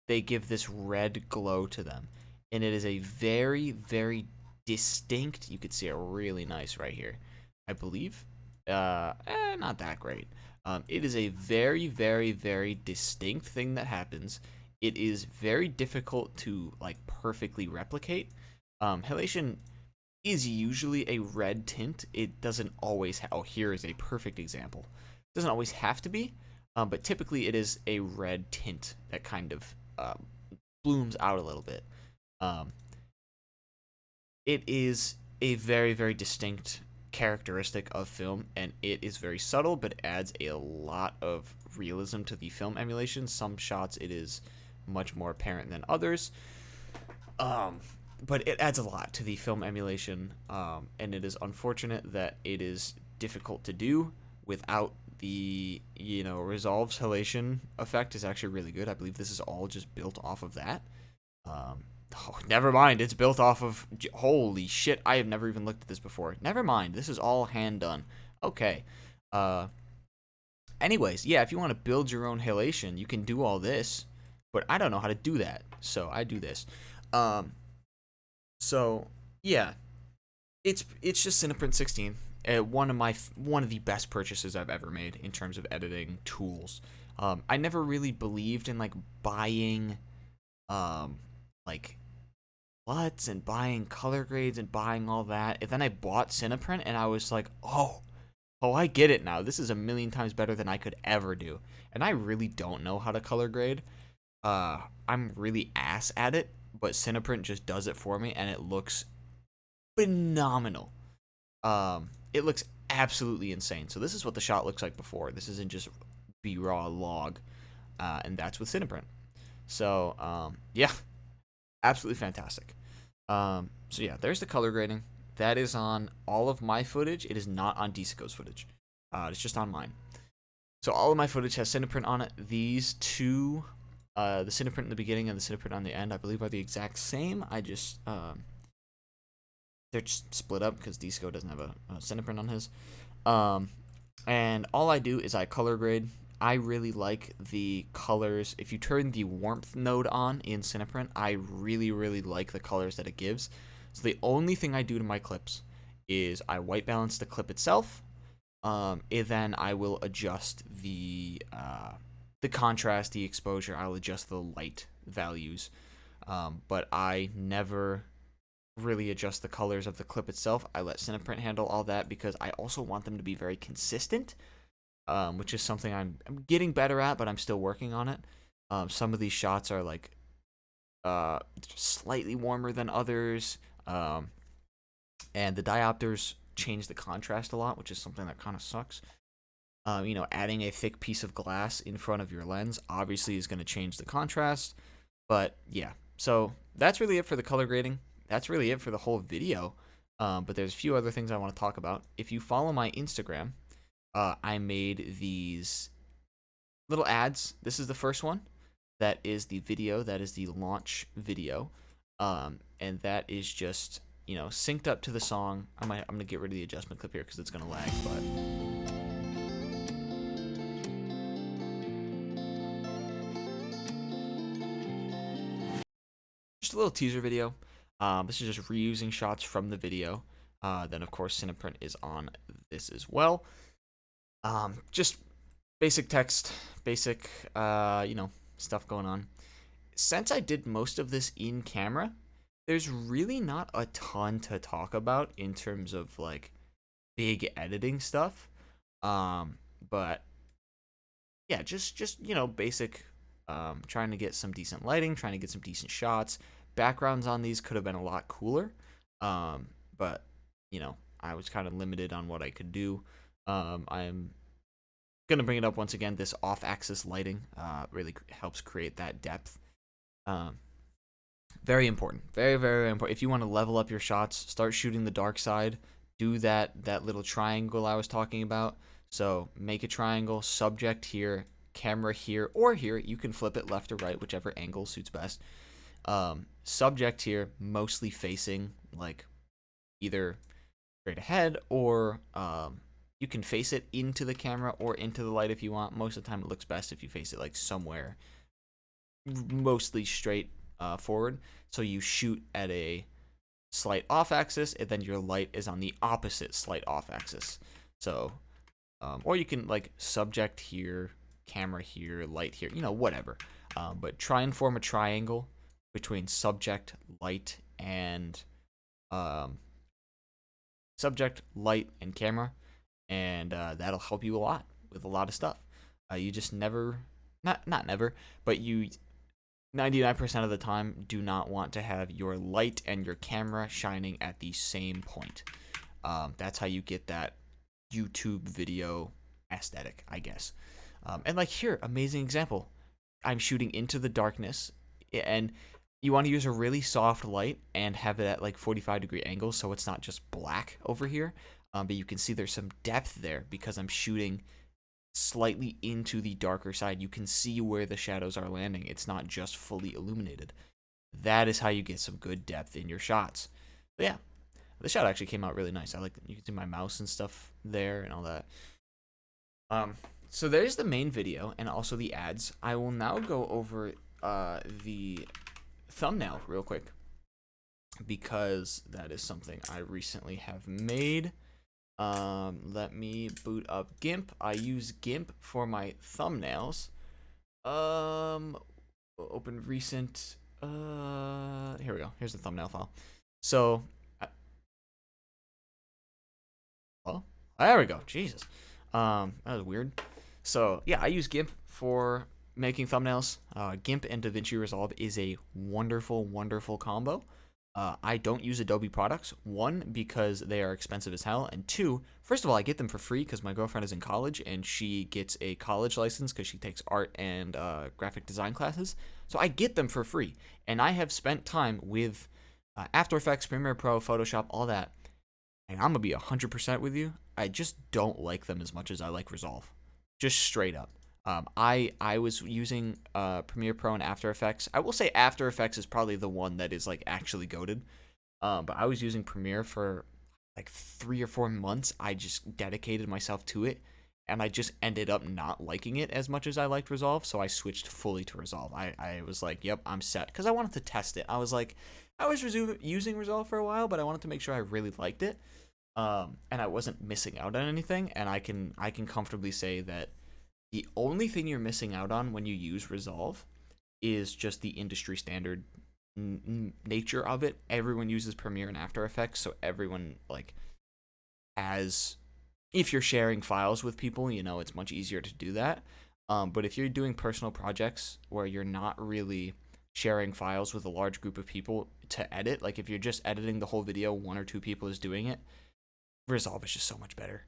They give this red glow to them, and it is a very, very distinct. You could see it really nice right here, I believe. Not that great. It is a very, very, very distinct thing that happens. It is very difficult to like perfectly replicate. Halation is usually a red tint. It doesn't always. Oh, here is a perfect example. It doesn't always have to be, but typically it is a red tint that kind of blooms out a little bit. It is a very, very distinct characteristic of film, and it is very subtle, but adds a lot of realism to the film emulation. Some shots it is much more apparent than others, but it adds a lot to the film emulation, and it is unfortunate that it is difficult to do without the Resolve's halation effect is actually really good. I believe this is all just built off of that. Never mind, it's built off of, holy shit, I have never even looked at this before. Never mind, this is all hand done. Okay. Anyways, yeah, if you want to build your own halation, you can do all this, but I don't know how to do that, so I do this. So yeah, it's just Cineprint 16. One of the best purchases I've ever made in terms of editing tools. I never really believed in like buying like LUTs and buying color grades and buying all that. And then I bought Cineprint and I was like, oh, I get it now. This is a million times better than I could ever do. And I really don't know how to color grade. I'm really ass at it, but Cineprint just does it for me, and it looks phenomenal. It looks absolutely insane. So this is what the shot looks like before. This isn't just B-raw log, and that's with Cineprint. So yeah, absolutely fantastic. So yeah, there's the color grading. That is on all of my footage. It is not on Disico's footage. It's just on mine. So all of my footage has Cineprint on it. These two, the Cineprint in the beginning and the Cineprint on the end, I believe are the exact same. I just they're just split up because Disico doesn't have a Cineprint on his. And all I do is I color grade. I really like the colors. If you turn the warmth node on in Cineprint, I really, really like the colors that it gives. So the only thing I do to my clips is I white balance the clip itself. And then I will adjust the contrast, the exposure. I'll adjust the light values. But I never really adjust the colors of the clip itself. I let Cineprint handle all that because I also want them to be very consistent. Which is something I'm getting better at, but I'm still working on it. Some of these shots are like slightly warmer than others, and the diopters change the contrast a lot, which is something that kind of sucks. Adding a thick piece of glass in front of your lens obviously is going to change the contrast, but yeah. So that's really it for the color grading. That's really it for the whole video. But there's a few other things I want to talk about. If you follow my Instagram, I made these little ads. This is the first one. That is the video. That is the launch video. And that is just, synced up to the song. I'm gonna get rid of the adjustment clip here because it's gonna lag, but just a little teaser video. This is just reusing shots from the video. Then of course Cineprint is on this as well. Just basic text, basic stuff going on. Since I did most of this in camera, there's really not a ton to talk about in terms of like big editing stuff. But yeah, just basic. Trying to get some decent lighting, trying to get some decent shots. Backgrounds on these could have been a lot cooler, but I was kind of limited on what I could do. I'm gonna bring it up once again. This off-axis lighting really helps create that depth. Very important, very very important. If you want to level up your shots, start shooting the dark side. Do that little triangle I was talking about. So make a triangle, subject here, camera here or here. You can flip it left or right, whichever angle suits best. Subject here, mostly facing like either straight ahead or you can face it into the camera or into the light if you want. Most of the time it looks best if you face it like somewhere mostly straight forward. So you shoot at a slight off axis and then your light is on the opposite slight off axis. So or you can like subject here, camera here, light here, whatever. But try and form a triangle between subject, light, and camera, and that'll help you a lot with a lot of stuff. You just never, not never, but you 99% of the time do not want to have your light and your camera shining at the same point. That's how you get that YouTube video aesthetic, I guess. And like here, amazing example. I'm shooting into the darkness, and you want to use a really soft light and have it at like 45-degree angles so it's not just black over here. But you can see there's some depth there because I'm shooting slightly into the darker side. You can see where the shadows are landing. It's not just fully illuminated. That is how you get some good depth in your shots. But yeah, the shot actually came out really nice. I like, you can see my mouse and stuff there and all that. So there's the main video and also the ads. I will now go over the thumbnail real quick because that is something I recently have made. Let me boot up GIMP. I use GIMP for my thumbnails. Open recent. Here we go. Here's the thumbnail file. So, well, there we go. Jesus. That was weird. So yeah, I use GIMP for making thumbnails. GIMP and DaVinci Resolve is a wonderful, wonderful combo. I don't use Adobe products. One, because they are expensive as hell, and two, first of all, I get them for free because my girlfriend is in college and she gets a college license because she takes art and graphic design classes. So I get them for free, and I have spent time with After Effects, Premiere Pro, Photoshop, all that. And I'm gonna be 100% with you. I just don't like them as much as I like Resolve. Just straight up. I was using Premiere Pro and After Effects. I will say After Effects is probably the one that is like actually goated. But I was using Premiere for like 3 or 4 months. I just dedicated myself to it, and I just ended up not liking it as much as I liked Resolve. So I switched fully to Resolve. I was like, yep, I'm set, because I wanted to test it. I was like, I was using Resolve for a while, but I wanted to make sure I really liked it. And I wasn't missing out on anything. And I can comfortably say that the only thing you're missing out on when you use Resolve is just the industry standard nature of it. Everyone uses Premiere and After Effects, so everyone like has. If you're sharing files with people, it's much easier to do that. But if you're doing personal projects where you're not really sharing files with a large group of people to edit, like if you're just editing the whole video, 1 or 2 people is doing it, Resolve is just so much better.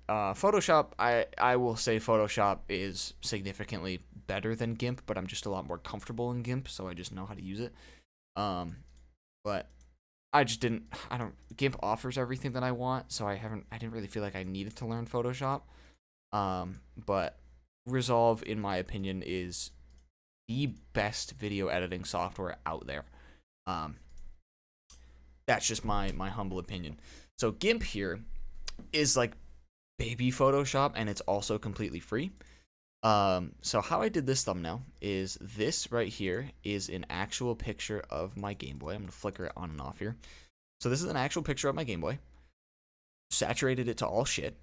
Photoshop, I will say Photoshop is significantly better than GIMP, but I'm just a lot more comfortable in GIMP, so I just know how to use it. But GIMP offers everything that I want, so I didn't really feel like I needed to learn Photoshop. But Resolve, in my opinion, is the best video editing software out there. Um, that's just my humble opinion. So GIMP here is like baby Photoshop, and it's also completely free. So how I did this thumbnail is this right here is an actual picture of my Game Boy. I'm gonna flicker it on and off here. So this is an actual picture of my Game Boy. Saturated it to all shit,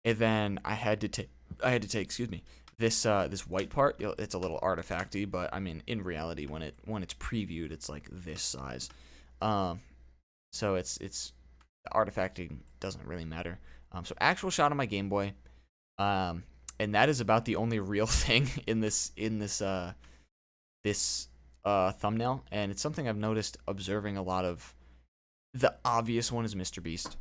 and then I had to take, excuse me, this this white part. It's a little artifacty, but I mean, in reality, when it's previewed, it's like this size. So it's artifacting doesn't really matter. So actual shot of my Game Boy. And that is about the only real thing in this thumbnail, and it's something I've noticed observing a lot of. The obvious one is Mr. Beast.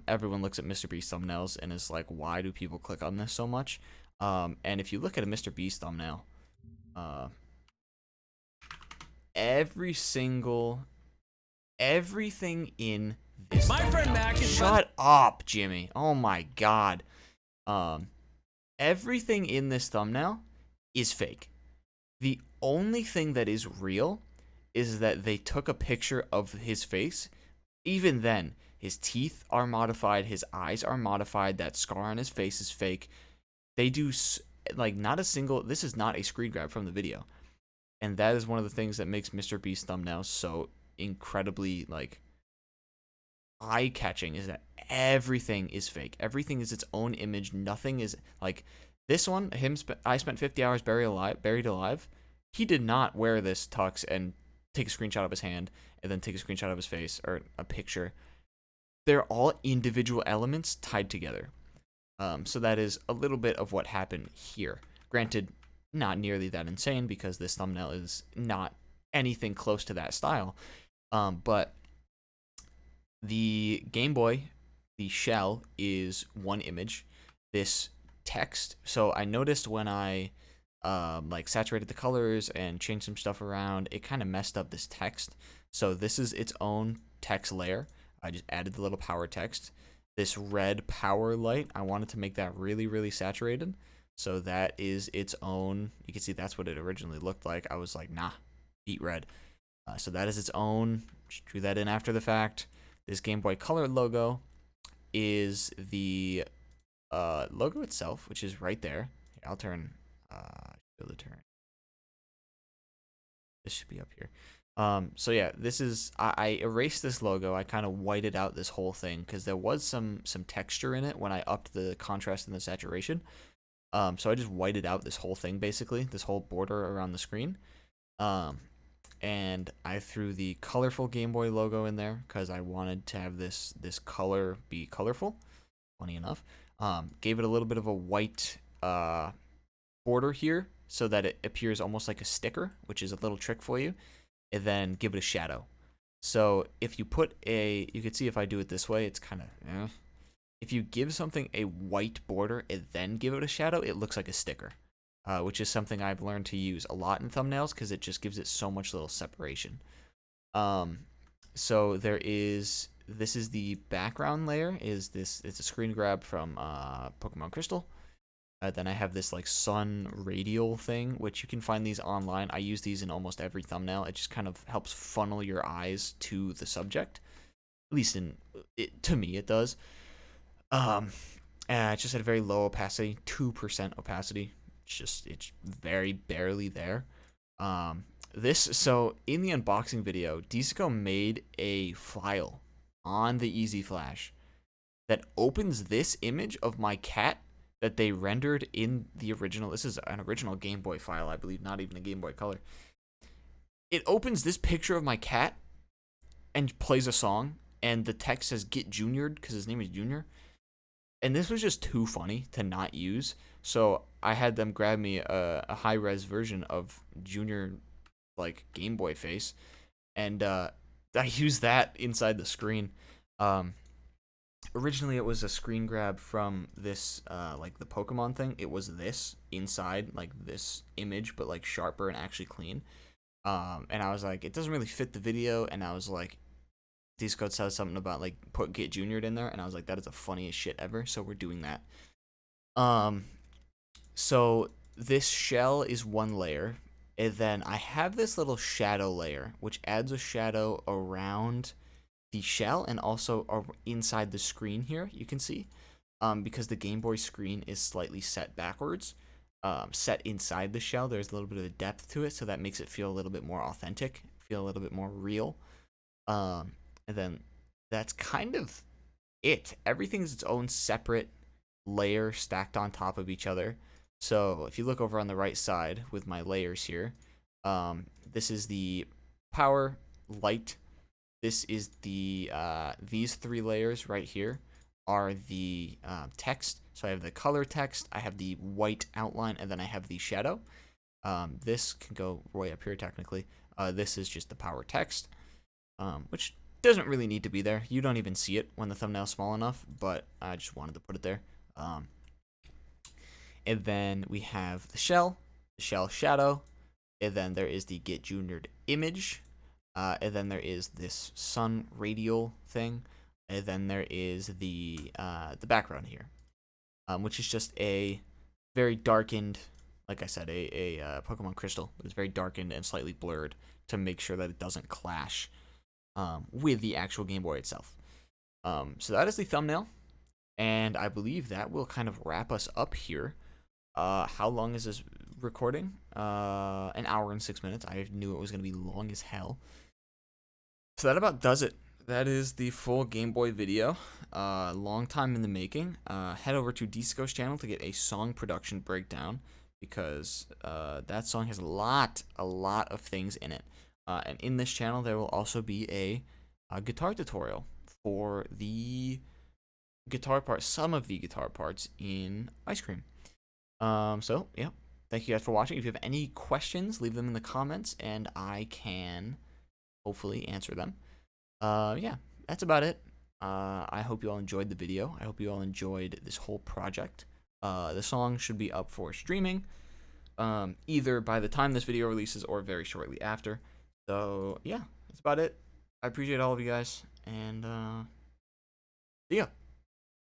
Everyone looks at Mr. Beast thumbnails and is like, why do people click on this so much? And if you look at a Mr. Beast thumbnail, everything in this My friend Mac is shut up, Jimmy. Oh my god. Everything in this thumbnail is fake. The only thing that is real is that they took a picture of his face. Even then, his teeth are modified, his eyes are modified, that scar on his face is fake. They do, like, not a single, this is not a screen grab from the video. And that is one of the things that makes Mr. Beast thumbnails so incredibly, like, eye-catching, is that everything is fake. Everything is its own image. Nothing is, like, this one, I spent 50 hours buried alive. He did not wear this tux and take a screenshot of his hand and then take a screenshot of his face or a picture. They're all individual elements tied together. So that is a little bit of what happened here. Granted, not nearly that insane because this thumbnail is not anything close to that style. But the Game Boy, the shell, is one image. This text, so I noticed when I like saturated the colors and changed some stuff around, it kind of messed up this text. So this is its own text layer. I just added the little power text. This red power light, I wanted to make that really, really saturated. So that is its own, you can see that's what it originally looked like. I was like, nah, beat red. So that is its own, just drew that in after the fact. This Game Boy Color logo is the logo itself, which is right there. Here, I'll turn, this should be up here. So yeah, this is, I erased this logo. I kind of whited out this whole thing because there was some texture in it when I upped the contrast and the saturation. So I just whited out this whole thing, basically, this whole border around the screen. And I threw the colorful Game Boy logo in there because I wanted to have this color be colorful. Funny enough. Gave it a little bit of a white border here so that it appears almost like a sticker, which is a little trick for you. And then give it a shadow. So if you put you can see if I do it this way, it's kind of, if you give something a white border and then give it a shadow, it looks like a sticker, which is something I've learned to use a lot in thumbnails because it just gives it so much little separation. So this is the background layer, it's a screen grab from Pokemon Crystal. Then I have this like sun radial thing, which you can find these online. I use these in almost every thumbnail. It just kind of helps funnel your eyes to the subject. At least to me, it does. And it's just at a very low opacity, 2% opacity. It's very barely there. So in the unboxing video, Disico made a file on the Easy Flash that opens this image of my cat that they rendered in the original. This is an original Game Boy file, I believe, not even a Game Boy Color. It opens this picture of my cat and plays a song, and the text says "Get Junior'd" because his name is Junior. And this was just too funny to not use, so I had them grab me a high-res version of Junior, like, Game Boy face, and I used that inside the screen. Originally, it was a screen grab from this, like, the Pokemon thing. It was this inside, like, this image, but, like, sharper and actually clean. And I was like, it doesn't really fit the video, and I was like, Discord said something about, like, Get Junior'd in there, and I was like, that is the funniest shit ever, so we're doing that. So this shell is one layer. And then I have this little shadow layer, which adds a shadow around the shell and also inside the screen here, you can see. Because the Game Boy screen is slightly set backwards, set inside the shell, there's a little bit of a depth to it, so that makes it feel a little bit more authentic, feel a little bit more real. And then that's kind of it. Everything's its own separate layer stacked on top of each other. So if you look over on the right side with my layers here, this is the power light. This is the these three layers right here are the text. So I have the color text, I have the white outline, and then I have the shadow. This can go way up here technically. This is just the power text, which doesn't really need to be there. You don't even see it when the thumbnail's small enough, but I just wanted to put it there. And then we have the shell shadow, and then there is the get juniored image, and then there is this sun radial thing, and then there is the background here, which is just a very darkened, like I said, a Pokemon Crystal. It's very darkened and slightly blurred to make sure that it doesn't clash with the actual Game Boy itself. So that is the thumbnail, and I believe that will kind of wrap us up here. How long is this recording? An hour and 6 minutes. I knew it was going to be long as hell. So that about does it. That is the full Game Boy video. Long time in the making. Head over to Disco's channel to get a song production breakdown, because that song has a lot of things in it. And in this channel, there will also be a guitar tutorial for the guitar parts, some of the guitar parts in Ice Cream. So yeah, thank you guys for watching. If you have any questions, leave them in the comments, and I can hopefully answer them. Yeah, that's about it. I hope you all enjoyed the video. I hope you all enjoyed this whole project. The song should be up for streaming, either by the time this video releases or very shortly after. So yeah, that's about it. I appreciate all of you guys, and see ya.